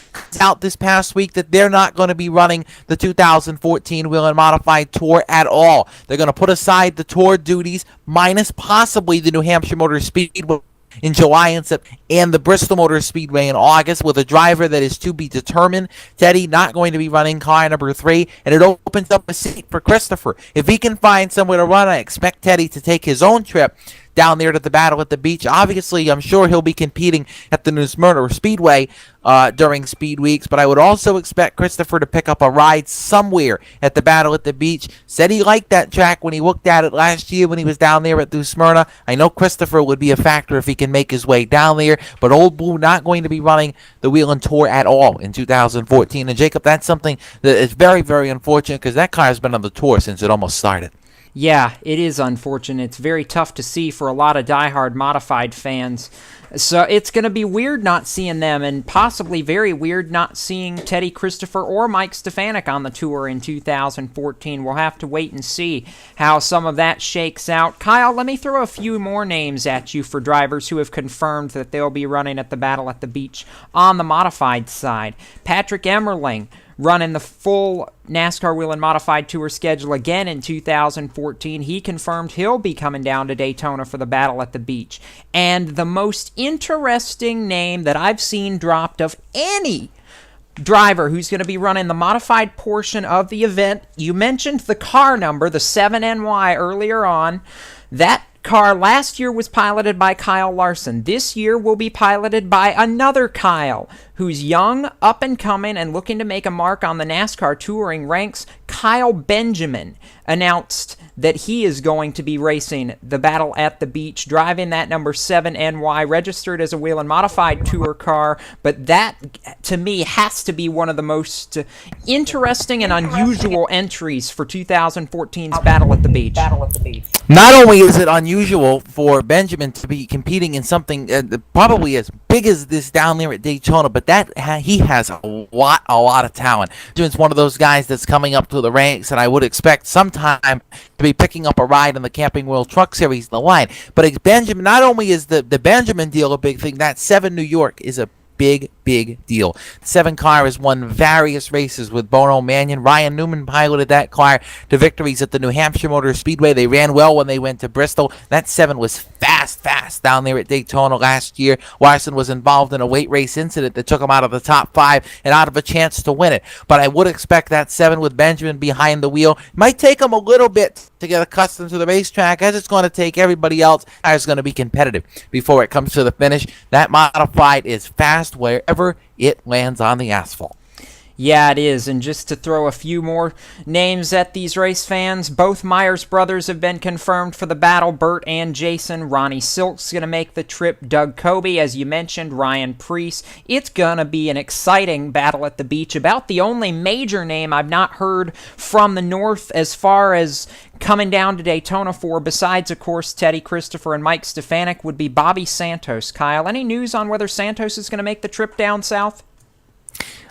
out this past week that they're not going to be running the 2014 Whelen Modified Tour at all. They're going to put aside the tour duties, minus possibly the New Hampshire Motor Speedway in July and September, and the Bristol Motor Speedway in August, with a driver that is to be determined. Teddy not going to be running car number 3, and it opens up a seat for Christopher. If he can find somewhere to run, I expect Teddy to take his own trip down there to the Battle at the Beach. Obviously, I'm sure he'll be competing at the New Smyrna Speedway during speed weeks, but I would also expect Christopher to pick up a ride somewhere at the Battle at the Beach. Said he liked that track when he looked at it last year when he was down there at New Smyrna. I know Christopher would be a factor if he can make his way down there, but Old Blue not going to be running the Whelen Tour at all in 2014. And Jacob, that's something that is very unfortunate because that car has been on the tour since it almost started. Yeah, it is unfortunate. It's very tough to see for a lot of diehard modified fans. So it's going to be weird not seeing them, and possibly very weird not seeing Teddy Christopher or Mike Stefanik on the tour in 2014. We'll have to wait and see how some of that shakes out. Kyle, let me throw a few more names at you for drivers who have confirmed that they'll be running at the Battle at the Beach on the modified side. Patrick Emmerling, running the full NASCAR Whelen Modified Tour schedule again in 2014. He confirmed he'll be coming down to Daytona for the Battle at the Beach. And the most interesting name that I've seen dropped of any driver who's going to be running the modified portion of the event, you mentioned the car number, the 7NY, earlier on. That car last year was piloted by Kyle Larson. This year will be piloted by another Kyle, who's young, up and coming, and looking to make a mark on the NASCAR touring ranks. Kyle Benjamin announced that he is going to be racing the Battle at the Beach, driving that number 7NY, registered as a Whelen Modified Tour car. But that, to me, has to be one of the most interesting and unusual entries for 2014's Battle at the Beach. Not only is it unusual for Benjamin to be competing in something probably as big as this down there at Daytona, but that he has a lot of talent. Benjamin's one of those guys that's coming up to the ranks, and I would expect sometime to be picking up a ride in the Camping World Truck Series in the line. But Benjamin, not only is the Benjamin deal a big thing, that 7 New York is a big deal. The 7 car has won various races with Bono Mannion. Ryan Newman piloted that car to victories at the New Hampshire Motor Speedway. They ran well when they went to Bristol. That 7 was fast down there at Daytona last year. Larson was involved in a weight race incident that took him out of the top 5 and out of a chance to win it. But I would expect that 7 with Benjamin behind the wheel. It might take him a little bit to get accustomed to the racetrack, as it's going to take everybody else. It's going to be competitive before it comes to the finish. That modified is fast wherever it lands on the asphalt. Yeah, it is. And just to throw a few more names at these race fans, both Myers brothers have been confirmed for the battle. Bert and Jason. Ronnie Silk's going to make the trip. Doug Kobe, as you mentioned, Ryan Preece. It's going to be an exciting battle at the beach. About the only major name I've not heard from the north as far as coming down to Daytona for, besides, of course, Teddy Christopher and Mike Stefanik, would be Bobby Santos. Kyle, any news on whether Santos is going to make the trip down south?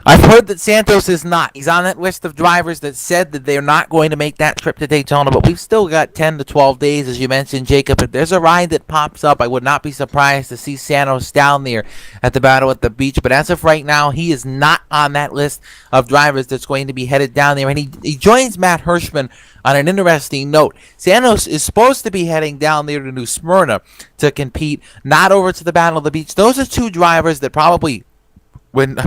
I've heard that Santos is not. He's on that list of drivers that said that they're not going to make that trip to Daytona, but we've still got 10 to 12 days, as you mentioned, Jacob. If there's a ride that pops up, I would not be surprised to see Santos down there at the battle at the beach. But as of right now, he is not on that list of drivers that's going to be headed down there. And he joins Matt Hirschman on an interesting note. Santos is supposed to be heading down there to New Smyrna to compete, not over to the battle of the beach. Those are 2 drivers that probably would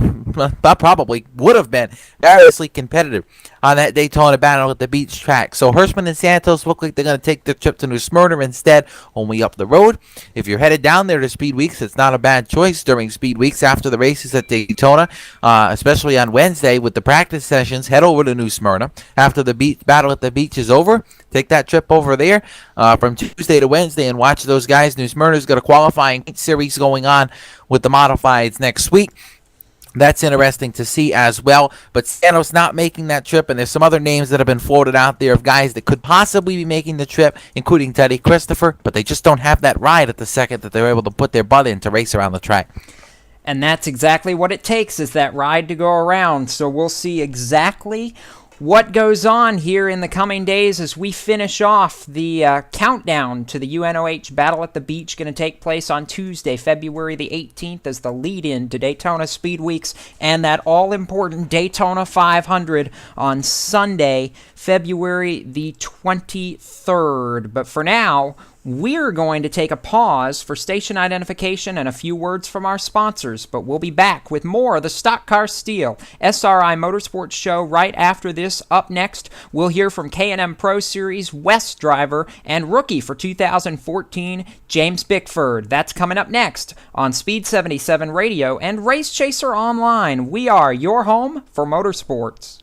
have been variously competitive on that Daytona battle at the beach track. So Hirschman and Santos look like they're going to take the trip to New Smyrna instead, only up the road. If you're headed down there to Speed Weeks, it's not a bad choice during Speed Weeks after the races at Daytona, especially on Wednesday with the practice sessions. Head over to New Smyrna after the battle at the beach is over. Take that trip over there from Tuesday to Wednesday and watch those guys. New Smyrna's got a qualifying series going on with the modifieds next week. That's interesting to see as well. But Santos not making that trip, and there's some other names that have been floated out there of guys that could possibly be making the trip, including Teddy Christopher, but they just don't have that ride at the second that they're able to put their butt in to race around the track. And that's exactly what it takes, is that ride to go around. So we'll see exactly what goes on here in the coming days as we finish off the countdown to the UNOH Battle at the Beach, going to take place on Tuesday, February the 18th, as the lead-in to Daytona Speed Weeks, and that all-important Daytona 500 on Sunday, February the 23rd. But for now, we're going to take a pause for station identification and a few words from our sponsors, but we'll be back with more of the Stock Car Steel SRI Motorsports show right after this. Up next, we'll hear from K&M Pro Series West driver and rookie for 2014, James Bickford. That's coming up next on Speed 77 Radio and Race Chaser Online. We are your home for motorsports.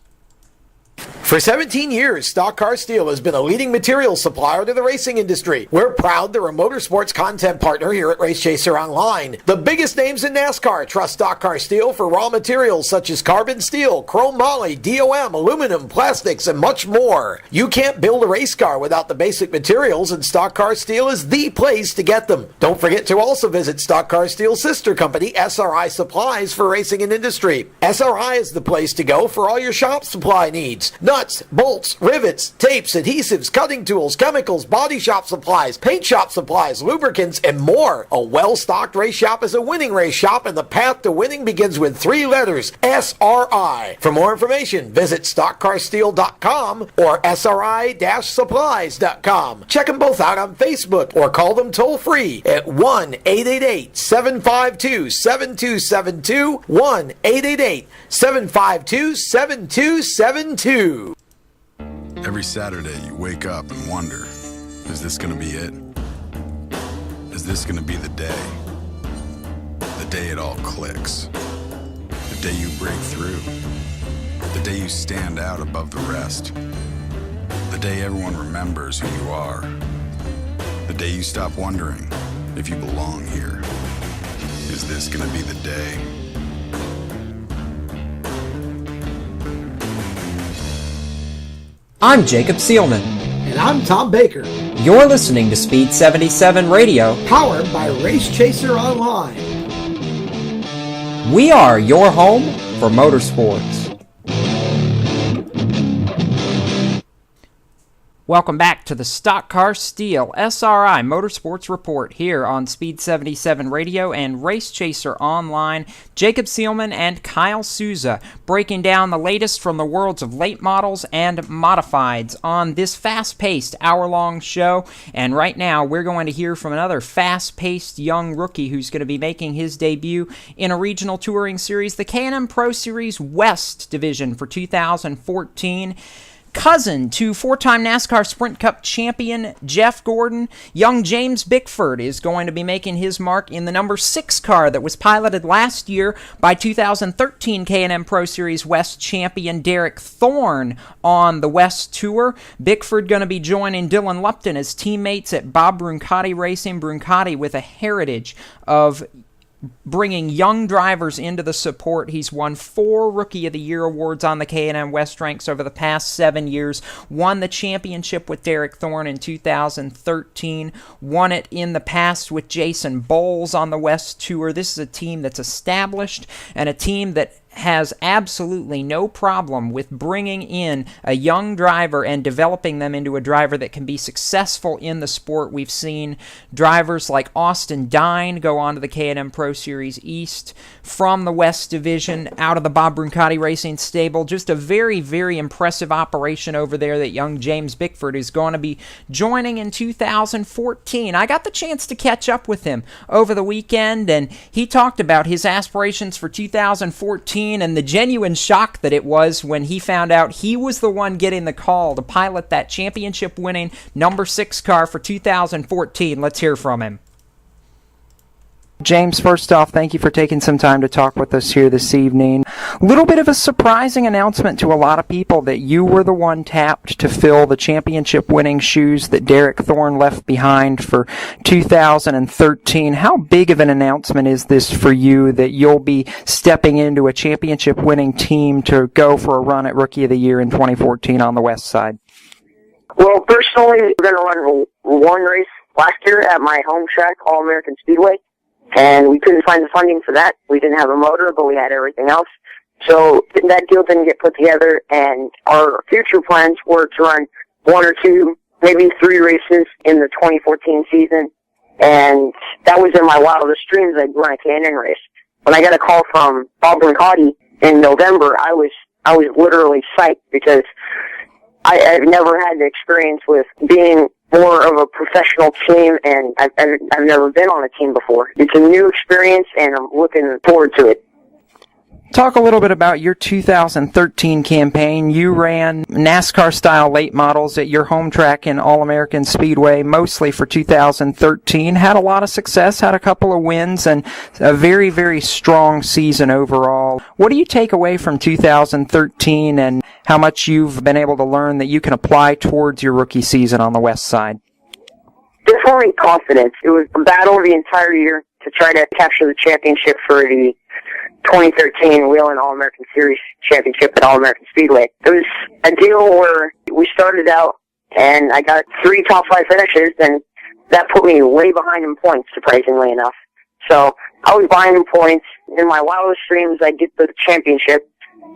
For 17 years, Stock Car Steel has been a leading materials supplier to the racing industry. We're proud they're a motorsports content partner here at Race Chaser Online. The biggest names in NASCAR trust Stock Car Steel for raw materials such as carbon steel, chrome moly, DOM, aluminum, plastics, and much more. You can't build a race car without the basic materials, and Stock Car Steel is the place to get them. Don't forget to also visit Stock Car Steel's sister company, SRI Supplies, for racing and industry. SRI is the place to go for all your shop supply needs. Nuts, bolts, rivets, tapes, adhesives, cutting tools, chemicals, body shop supplies, paint shop supplies, lubricants, and more. A well-stocked race shop is a winning race shop, and the path to winning begins with 3 letters, SRI. For more information, visit stockcarsteel.com or SRI-supplies.com. Check them both out on Facebook or call them toll-free at 1-888-752-7272, 1-888-752-7272. Every Saturday you wake up and wonder, is this gonna be it? Is this gonna be the day? The day it all clicks. The day you break through. The day you stand out above the rest. The day everyone remembers who you are. The day you stop wondering if you belong here. Is this gonna be the day? I'm Jacob Seelman. And I'm Tom Baker. You're listening to Speed 77 Radio, powered by Race Chaser Online. We are your home for motorsports. Welcome back to the Stock Car Steel SRI Motorsports Report here on Speed 77 Radio and Race Chaser Online. Jacob Seelman and Kyle Souza breaking down the latest from the worlds of late models and modifieds on this fast-paced hour-long show. And right now we're going to hear from another fast-paced young rookie who's going to be making his debut in a regional touring series, the K&M Pro Series West Division for 2014. Cousin to four-time NASCAR Sprint Cup champion Jeff Gordon, young James Bickford is going to be making his mark in the number 6 car that was piloted last year by 2013 K&M Pro Series West champion Derek Thorne on the West Tour. Bickford going to be joining Dylan Lupton as teammates at Bob Brancati Racing. Brancati with a heritage of bringing young drivers into the support. He's won 4 Rookie of the Year awards on the K&M West ranks over the past 7 years. Won the championship with Derek Thorne in 2013. Won it in the past with Jason Bowles on the West Tour. This is a team that's established and a team that has absolutely no problem with bringing in a young driver and developing them into a driver that can be successful in the sport. We've seen drivers like Austin Dine go on to the K&M Pro Series East from the West Division out of the Bob Brancati Racing stable. Just a very, very impressive operation over there that young James Bickford is going to be joining in 2014. I got the chance to catch up with him over the weekend, and he talked about his aspirations for 2014 and the genuine shock that it was when he found out he was the one getting the call to pilot that championship-winning number 6 car for 2014. Let's hear from him. James, first off, thank you for taking some time to talk with us here this evening. A little bit of a surprising announcement to a lot of people that you were the one tapped to fill the championship-winning shoes that Derek Thorne left behind for 2013. How big of an announcement is this for you that you'll be stepping into a championship-winning team to go for a run at Rookie of the Year in 2014 on the West side? Well, personally, we're going to run one race last year at my home track, All-American Speedway. And we couldn't find the funding for that. We didn't have a motor, but we had everything else. So that deal didn't get put together, and our future plans were to run 1 or 2, maybe 3 races in the 2014 season. And that was in my wildest dreams. I'd run a K&N race. When I got a call from Bob Brancati in November, I was literally psyched because I've never had the experience with being more of a professional team, and I've never been on a team before. It's a new experience, and I'm looking forward to it. Talk a little bit about your 2013 campaign. You ran NASCAR-style late models at your home track in All-American Speedway, mostly for 2013. Had a lot of success, had a couple of wins, and a very, very strong season overall. What do you take away from 2013 and how much you've been able to learn that you can apply towards your rookie season on the West side? Definitely confidence. It was a battle the entire year to try to capture the championship for the 2013 Whelen All-American Series Championship at All-American Speedway. It was a deal where we started out and I got 3 top 5 finishes, and that put me way behind in points, surprisingly enough. So I was behind in points. In my wildest dreams, I'd get the championship,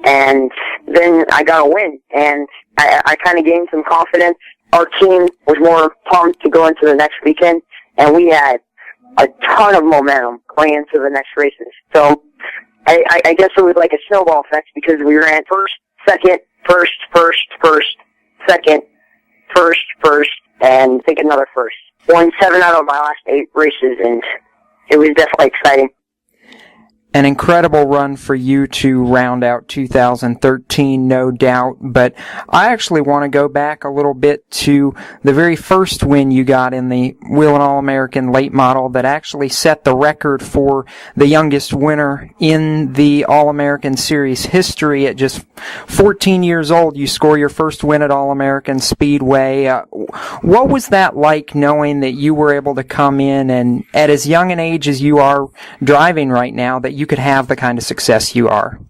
and then I got a win, and I kind of gained some confidence. Our team was more pumped to go into the next weekend, and we had a ton of momentum going into the next races. So I guess it was like a snowball effect because we ran first, second, first, second, first, and I think another first. Won 7 out of my last 8 races, and it was definitely exciting. An incredible run for you to round out 2013, no doubt, but I actually want to go back a little bit to the very first win you got in the Whelen All-American late model that actually set the record for the youngest winner in the All-American Series history. At just 14 years old, you score your first win at All-American Speedway. What was that like, knowing that you were able to come in and at as young an age as you are driving right now, that you could have the kind of success you are?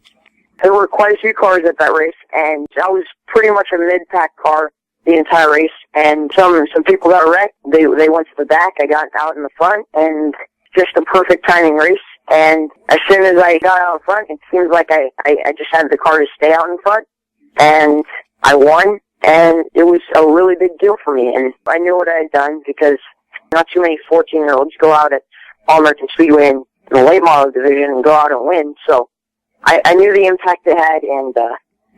There were quite a few cars at that race, and I was pretty much a mid-pack car the entire race, and some people got wrecked. They went to the back. I got out in the front, and just a perfect timing race. And as soon as I got out in front, it seems like I just had the car to stay out in front, and I won. And it was a really big deal for me, and I knew what I had done because not too many 14-year-olds go out at All-American Speedway in the late model division and go out and win. So I knew the impact it had, and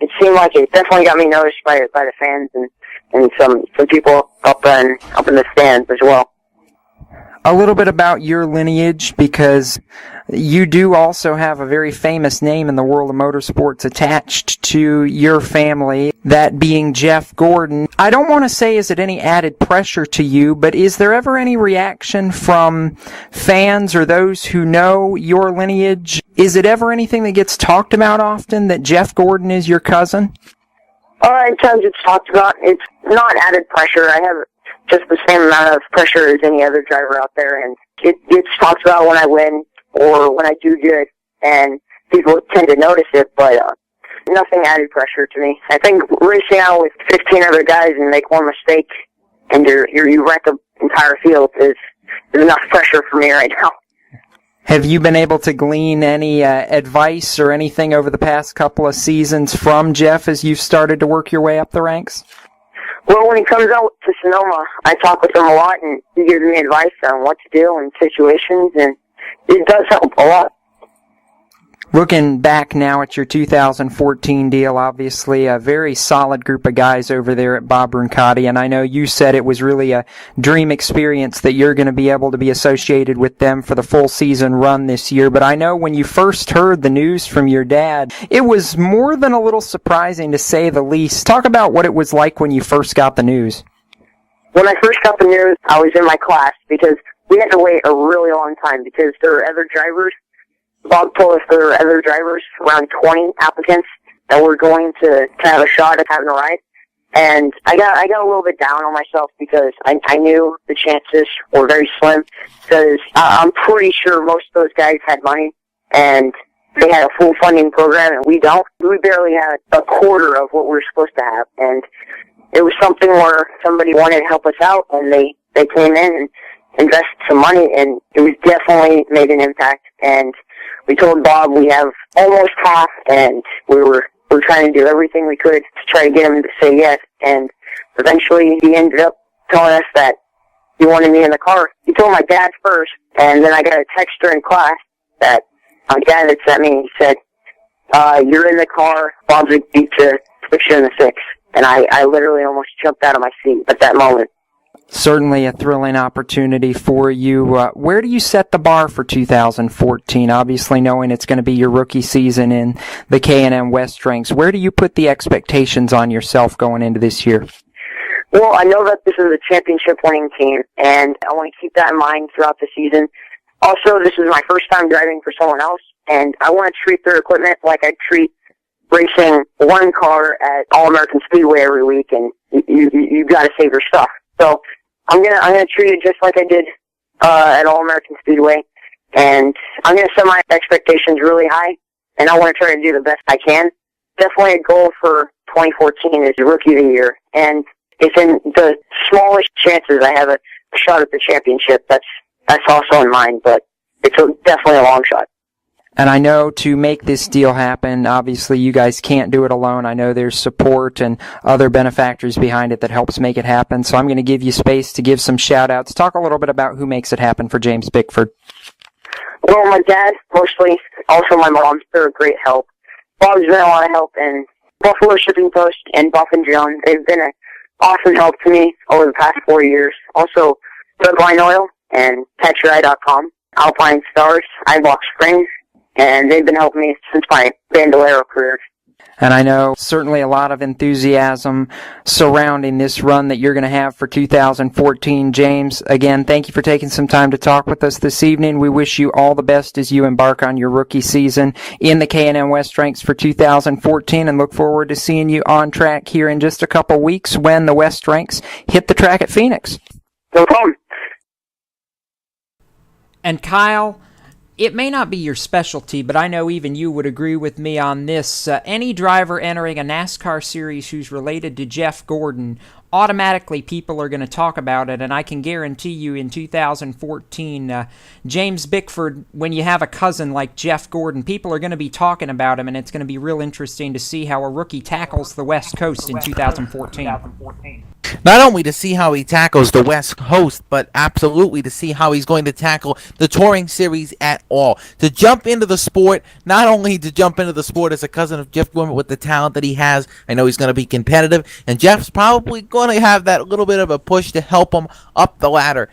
it seemed like it definitely got me noticed by the fans and some people up in the stands as well. A little bit about your lineage, because you do also have a very famous name in the world of motorsports attached to your family, that being Jeff Gordon. I don't want to say is it any added pressure to you, but is there ever any reaction from fans or those who know your lineage? Is it ever anything that gets talked about often, that Jeff Gordon is your cousin? In times it's talked about. It's not added pressure. I have just the same amount of pressure as any other driver out there, and it gets talked about when I win or when I do good, and people tend to notice it, but nothing added pressure to me. I think racing out with 15 other guys and make one mistake and you wreck the entire field is enough pressure for me right now. Have you been able to glean any advice or anything over the past couple of seasons from Jeff as you've started to work your way up the ranks? Well, when he comes out to Sonoma, I talk with him a lot, and he gives me advice on what to do in situations, and it does help a lot. Looking back now at your 2014 deal, obviously a very solid group of guys over there at Bob Roncati, and I know you said it was really a dream experience that you're going to be able to be associated with them for the full season run this year, but I know when you first heard the news from your dad, it was more than a little surprising, to say the least. Talk about what it was like when you first got the news. When I first got the news, I was in my class because we had to wait a really long time because there were other drivers. Bob told us there were other drivers, around 20 applicants, that were going to have a shot at having a ride. And I got a little bit down on myself because I knew the chances were very slim, because I'm pretty sure most of those guys had money and they had a full funding program and we don't. We barely had a quarter of what we were supposed to have. And it was something where somebody wanted to help us out, and they came in and invested some money, and it was definitely made an impact. And we told Bob we have almost half, and we were trying to do everything we could to try to get him to say yes. And eventually he ended up telling us that he wanted me in the car. He told my dad first, and then I got a text during class that my dad had sent me. He said, you're in the car, Bob's agreed to put you in the 6. And I literally almost jumped out of my seat at that moment. Certainly a thrilling opportunity for you. Where do you set the bar for 2014? Obviously knowing it's going to be your rookie season in the K&M West ranks. Where do you put the expectations on yourself going into this year? Well, I know that this is a championship-winning team, and I want to keep that in mind throughout the season. Also, this is my first time driving for someone else, and I want to treat their equipment like I treat racing one car at All-American Speedway every week, and you've got to save your stuff. So I'm gonna treat it just like I did at All-American Speedway, and I'm gonna set my expectations really high, and I want to try to do the best I can. Definitely a goal for 2014 is Rookie of the Year, and if in the smallest chances I have a shot at the championship, that's also in mind, but it's definitely a long shot. And I know to make this deal happen, obviously you guys can't do it alone. I know there's support and other benefactors behind it that helps make it happen. So I'm going to give you space to give some shout-outs. Talk a little bit about who makes it happen for James Bickford. Well, my dad, mostly. Also my mom. They're a great help. Bob's been a lot of help, and Buffalo Shipping Post and Buff and Jones. They've been an awesome help to me over the past 4 years. Also, Redline Oil and PetRide.com, Alpine Stars, iBox Springs, and they've been helping me since my Bandolero career. And I know certainly a lot of enthusiasm surrounding this run that you're going to have for 2014. James, again, thank you for taking some time to talk with us this evening. We wish you all the best as you embark on your rookie season in the K&M West ranks for 2014, and look forward to seeing you on track here in just a couple weeks when the West ranks hit the track at Phoenix. No problem. And Kyle, it may not be your specialty, but I know even you would agree with me on this. Any driver entering a NASCAR series who's related to Jeff Gordon automatically people are going to talk about it, and I can guarantee you in 2014, James Bickford, when you have a cousin like Jeff Gordon, people are going to be talking about him, and it's going to be real interesting to see how a rookie tackles the West Coast in 2014. Not only to see how he tackles the West Coast, but absolutely to see how he's going to tackle the touring series at all. To jump into the sport, not only to jump into the sport as a cousin of Jeff Gordon with the talent that he has, I know he's going to be competitive, and Jeff's probably going to have that little bit of a push to help him up the ladder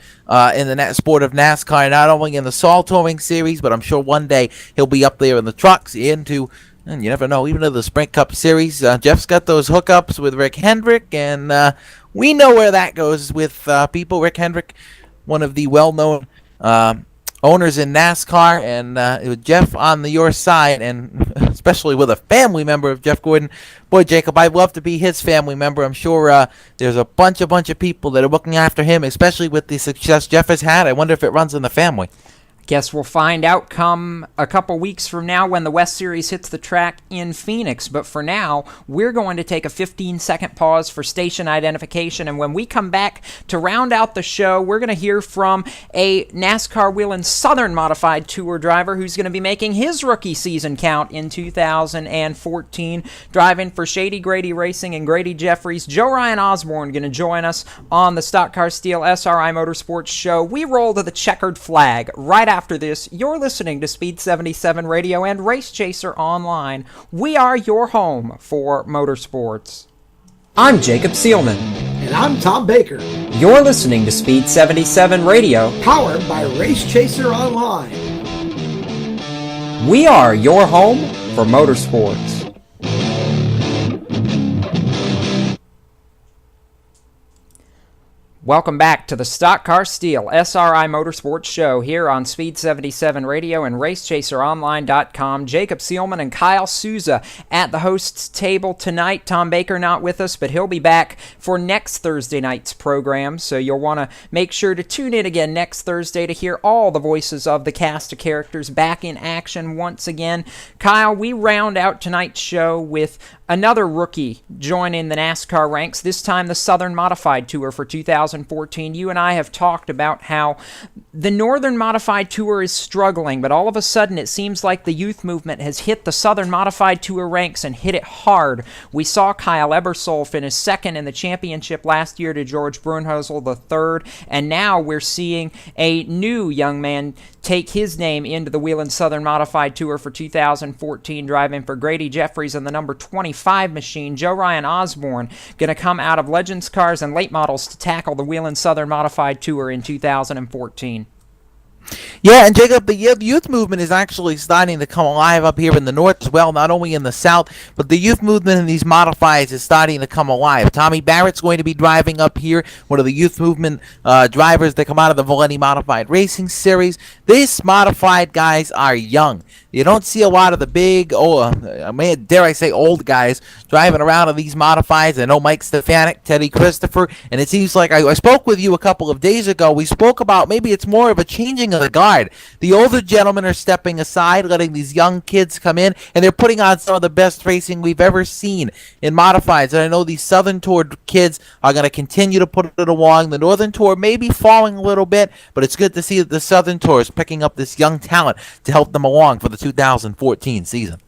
in the sport of NASCAR, not only in the Sol Touring Series, but I'm sure one day he'll be up there in the trucks into... And you never know, even to the Sprint Cup Series. Jeff's got those hookups with Rick Hendrick, and we know where that goes with people. Rick Hendrick, one of the well-known owners in NASCAR, and with Jeff on your side, and especially with a family member of Jeff Gordon. Boy, Jacob, I'd love to be his family member. I'm sure there's a bunch of people that are looking after him, especially with the success Jeff has had. I wonder if it runs in the family. Guess we'll find out come a couple weeks from now when the West Series hits the track in Phoenix. But for now, we're going to take a 15-second pause for station identification. And when we come back to round out the show, we're going to hear from a NASCAR Whelen Southern Modified Tour driver who's going to be making his rookie season count in 2014. Driving for Shady Grady Racing and Grady Jeffries, Joe Ryan Osborne going to join us on the Stock Car Steel SRI Motorsports show. We roll to the checkered flag right after this. You're listening to Speed 77 Radio and Race Chaser Online. We are your home for motorsports. I'm Jacob Seelman. And I'm Tom Baker. You're listening to Speed 77 Radio, powered by Race Chaser Online. We are your home for motorsports. Welcome back to the Stock Car Steel SRI Motorsports show here on Speed 77 Radio and RaceChaserOnline.com. Jacob Seelman and Kyle Souza at the hosts table tonight. Tom Baker not with us, but he'll be back for next Thursday night's program, so you'll want to make sure to tune in again next Thursday to hear all the voices of the cast of characters back in action once again. Kyle, we round out tonight's show with another rookie joining the NASCAR ranks, this time the Southern Modified Tour for 2014. You and I have talked about how the Northern Modified Tour is struggling, but all of a sudden it seems like the youth movement has hit the Southern Modified Tour ranks and hit it hard. We saw Kyle Ebersol finish second in the championship last year to George Brunhosel the third, and now we're seeing a new young man take his name into the Whelen Southern Modified Tour for 2014, driving for Grady Jeffries and the number 25 machine. Joe Ryan Osborne going to come out of Legends Cars and Late Models to tackle the Whelen Southern Modified Tour in 2014. Yeah, and Jacob, the youth movement is actually starting to come alive up here in the north as well, not only in the south, but the youth movement in these modifieds is starting to come alive. Tommy Barrett's going to be driving up here, one of the youth movement drivers that come out of the Valenti Modified Racing Series. These modified guys are young. You don't see a lot of the big, dare I say old guys driving around in these modifieds. I know Mike Stefanik, Teddy Christopher, and it seems like I spoke with you a couple of days ago. We spoke about maybe it's more of a changing of the guard. The older gentlemen are stepping aside, letting these young kids come in, and they're putting on some of the best racing we've ever seen in modifieds. And I know these Southern Tour kids are going to continue to put it along. The Northern Tour may be falling a little bit, but it's good to see that the Southern Tour is picking up this young talent to help them along for the 2014 season.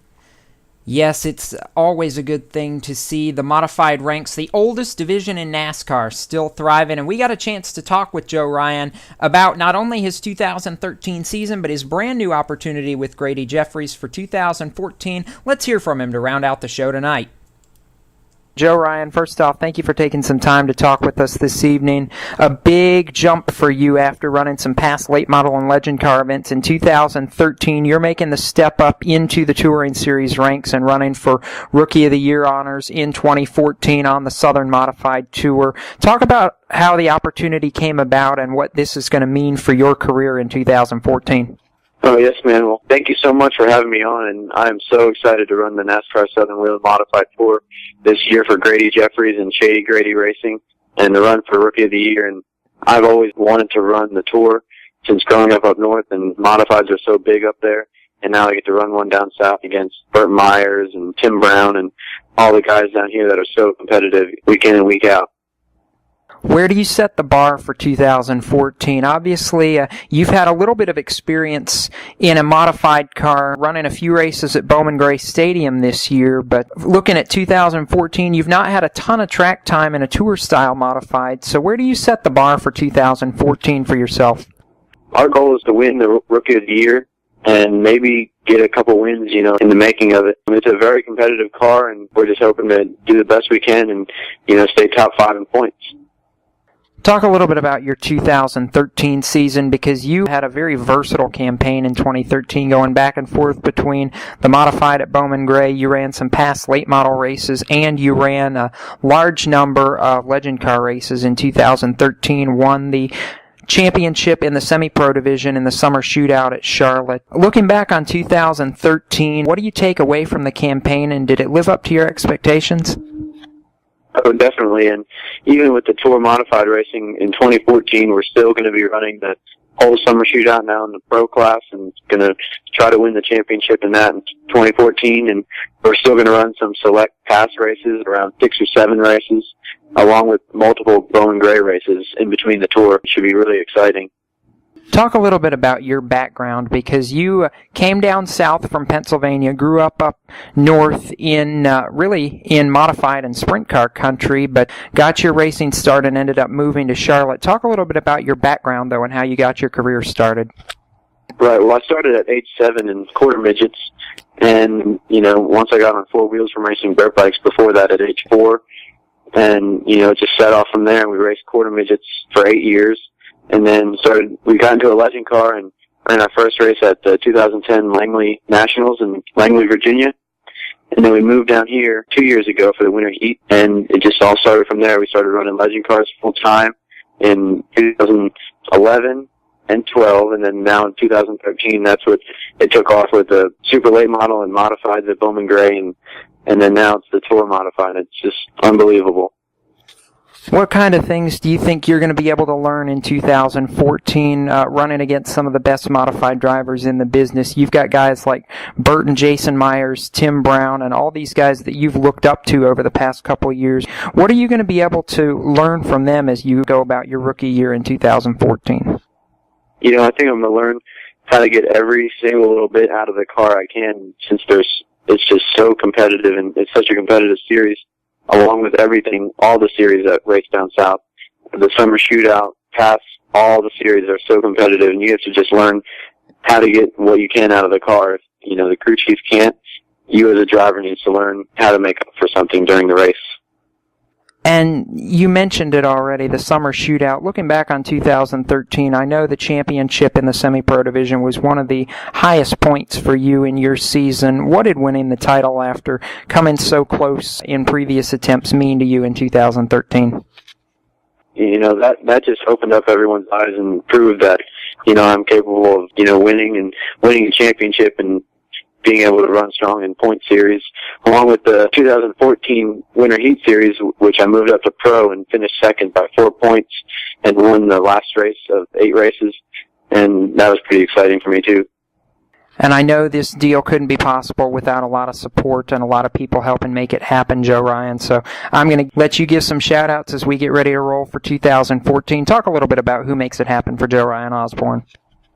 Yes, it's always a good thing to see the modified ranks, the oldest division in NASCAR, still thriving. And we got a chance to talk with Joe Ryan about not only his 2013 season, but his brand new opportunity with Grady Jeffries for 2014. Let's hear from him to round out the show tonight. Joe Ryan, first off, thank you for taking some time to talk with us this evening. A big jump for you after running some past late model and legend car events in 2013. You're making the step up into the Touring Series ranks and running for Rookie of the Year honors in 2014 on the Southern Modified Tour. Talk about how the opportunity came about and what this is going to mean for your career in 2014. Oh, yes, man. Well, thank you so much for having me on, and I am so excited to run the NASCAR Southern Whelen Modified Tour this year for Grady Jeffries and Shady Grady Racing, and to run for Rookie of the Year. And I've always wanted to run the tour since growing up north, and modifieds are so big up there, and now I get to run one down south against Burt Myers and Tim Brown and all the guys down here that are so competitive week in and week out. Where do you set the bar for 2014? Obviously, you've had a little bit of experience in a modified car, running a few races at Bowman Gray Stadium this year, but looking at 2014, you've not had a ton of track time in a tour-style modified, so where do you set the bar for 2014 for yourself? Our goal is to win the Rookie of the Year and maybe get a couple wins, in the making of it. It's a very competitive car, and we're just hoping to do the best we can and, stay top 5 in points. Talk a little bit about your 2013 season, because you had a very versatile campaign in 2013, going back and forth between the modified at Bowman Gray. You ran some past late model races, and you ran a large number of legend car races in 2013, won the championship in the semi-pro division in the summer shootout at Charlotte. Looking back on 2013, what do you take away from the campaign, and did it live up to your expectations? Oh, definitely. And even with the Tour Modified racing in 2014, we're still going to be running the whole summer shootout now in the pro class, and going to try to win the championship in that in 2014. And we're still going to run some select pass races, around 6 or 7 races, along with multiple Bowman Gray races in between the tour. It should be really exciting. Talk a little bit about your background, because you came down south from Pennsylvania, grew up north in modified and sprint car country, but got your racing start and ended up moving to Charlotte. Talk a little bit about your background, though, and how you got your career started. Right. Well, I started at age 7 in quarter midgets, and, once I got on 4 wheels from racing dirt bikes before that at age 4, and, it just set off from there, and we raced quarter midgets for 8 years. And then we got into a legend car and ran our first race at the 2010 Langley Nationals in Langley, Virginia. And then we moved down here 2 years ago for the winter heat, and it just all started from there. We started running legend cars full time in 2011 and 12, and then now in 2013, that's what it took off with the super late model and modified the Bowman Gray, and then now it's the Tour Modified. It's just unbelievable. What kind of things do you think you're going to be able to learn in 2014 running against some of the best modified drivers in the business? You've got guys like Burt and Jason Myers, Tim Brown, and all these guys that you've looked up to over the past couple of years. What are you going to be able to learn from them as you go about your rookie year in 2014? I think I'm going to learn how to get every single little bit out of the car I can, since it's just so competitive, and it's such a competitive series. Along with everything, all the series that race down south, the summer shootout, past all the series are so competitive, and you have to just learn how to get what you can out of the car. If, the crew chief can't, you as a driver needs to learn how to make up for something during the race. And you mentioned it already, the summer shootout. Looking back on 2013, I know the championship in the semi-pro division was one of the highest points for you in your season. What did winning the title after coming so close in previous attempts mean to you in 2013? That just opened up everyone's eyes and proved that, I'm capable of, winning a championship and being able to run strong in point series, along with the 2014 Winter Heat Series, which I moved up to pro and finished second by 4 points and won the last race of 8 races, and that was pretty exciting for me too. And I know this deal couldn't be possible without a lot of support and a lot of people helping make it happen, Joe Ryan. So I'm going to let you give some shout-outs as we get ready to roll for 2014. Talk a little bit about who makes it happen for Joe Ryan Osborne.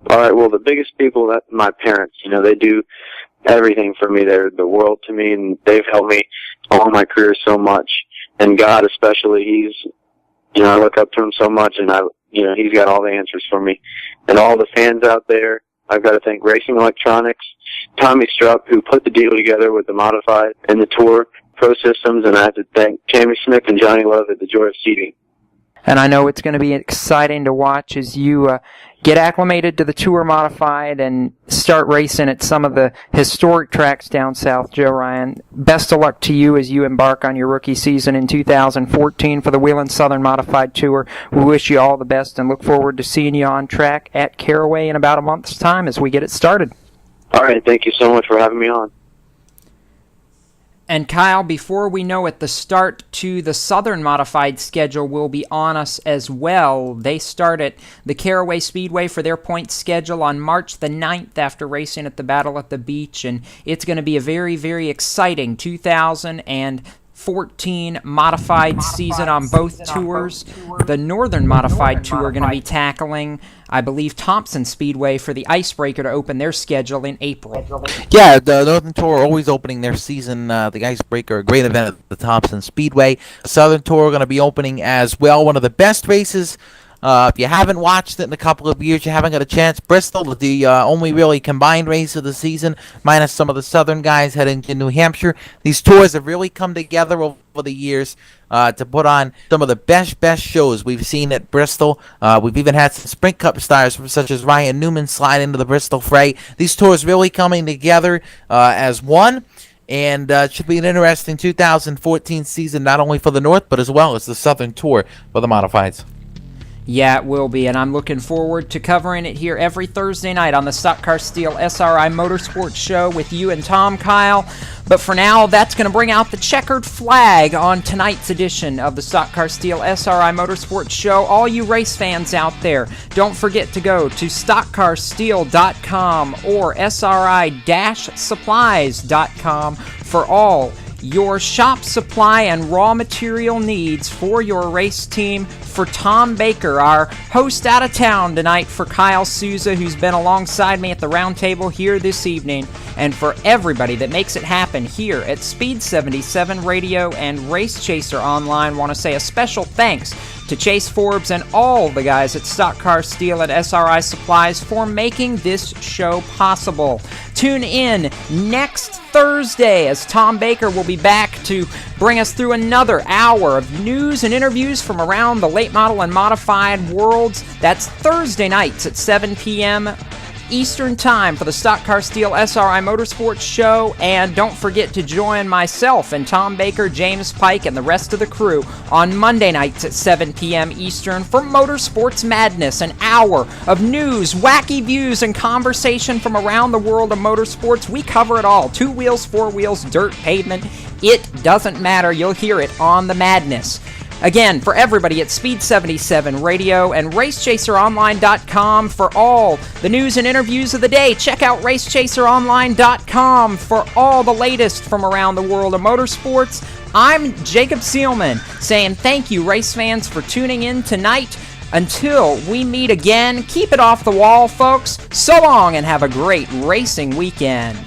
All right, well, the biggest people, that's my parents. They do everything for me. They're the world to me, and they've helped me along my career so much. And God especially, I look up to him so much, and he's got all the answers for me. And all the fans out there, I've got to thank Racing Electronics, Tommy Strupp, who put the deal together with the Modified and the Tour Pro Systems, and I have to thank Tammy Smith and Johnny Love at the Joy of Seating. And I know it's going to be exciting to watch as you get acclimated to the Tour Modified and start racing at some of the historic tracks down south, Joe Ryan. Best of luck to you as you embark on your rookie season in 2014 for the Whelen Southern Modified Tour. We wish you all the best and look forward to seeing you on track at Caraway in about a month's time as we get it started. All right, thank you so much for having me on. And Kyle, before we know it, the start to the Southern Modified schedule will be on us as well. They start at the Caraway Speedway for their point schedule on March the 9th after racing at the Battle at the Beach, and it's going to be a very, very exciting 2014 2014 modified season on both tours. The Northern Modified Tour going to be tackling, I believe, Thompson Speedway for the Icebreaker to open their schedule in April. Yeah, the Northern Tour always opening their season, the Icebreaker, a great event at the Thompson Speedway. The Southern Tour going to be opening as well, one of the best races. If you haven't watched it in a couple of years, you haven't got a chance. Bristol, the only really combined race of the season, minus some of the Southern guys heading to New Hampshire. These tours have really come together over the years to put on some of the best shows we've seen at Bristol. We've even had some Sprint Cup stars such as Ryan Newman slide into the Bristol fray. These tours really coming together as one. And it should be an interesting 2014 season, not only for the North, but as well as the Southern Tour for the Modifieds. Yeah, it will be, and I'm looking forward to covering it here every Thursday night on the Stock Car Steel SRI Motorsports Show with you and Tom Kyle. But for now, that's going to bring out the checkered flag on tonight's edition of the Stock Car Steel SRI Motorsports Show. All you race fans out there, don't forget to go to stockcarsteel.com or sri-supplies.com for all your shop supply and raw material needs for your race team. For Tom Baker, our host out of town tonight, for Kyle Souza, who's been alongside me at the round table here this evening, and for everybody that makes it happen here at Speed 77 Radio and Race Chaser Online, want to say a special thanks to Chase Forbes and all the guys at Stock Car Steel at SRI Supplies for making this show possible. Tune in next Thursday as Tom Baker will be back to bring us through another hour of news and interviews from around the late model and modified worlds. That's Thursday nights at 7 p.m. Eastern Time for the Stock Car Steel SRI Motorsports Show. And don't forget to join myself and Tom Baker, James Pike, and the rest of the crew on Monday nights at 7 p.m. Eastern for Motorsports Madness, an hour of news, wacky views, and conversation from around the world of motorsports. We cover it all. 2 wheels, 4 wheels, dirt, pavement. It doesn't matter. You'll hear it on the Madness. Again, for everybody at Speed 77 Radio and RaceChaserOnline.com for all the news and interviews of the day. Check out RaceChaserOnline.com for all the latest from around the world of motorsports. I'm Jacob Seelman saying thank you, race fans, for tuning in tonight. Until we meet again, keep it off the wall, folks. So long and have a great racing weekend.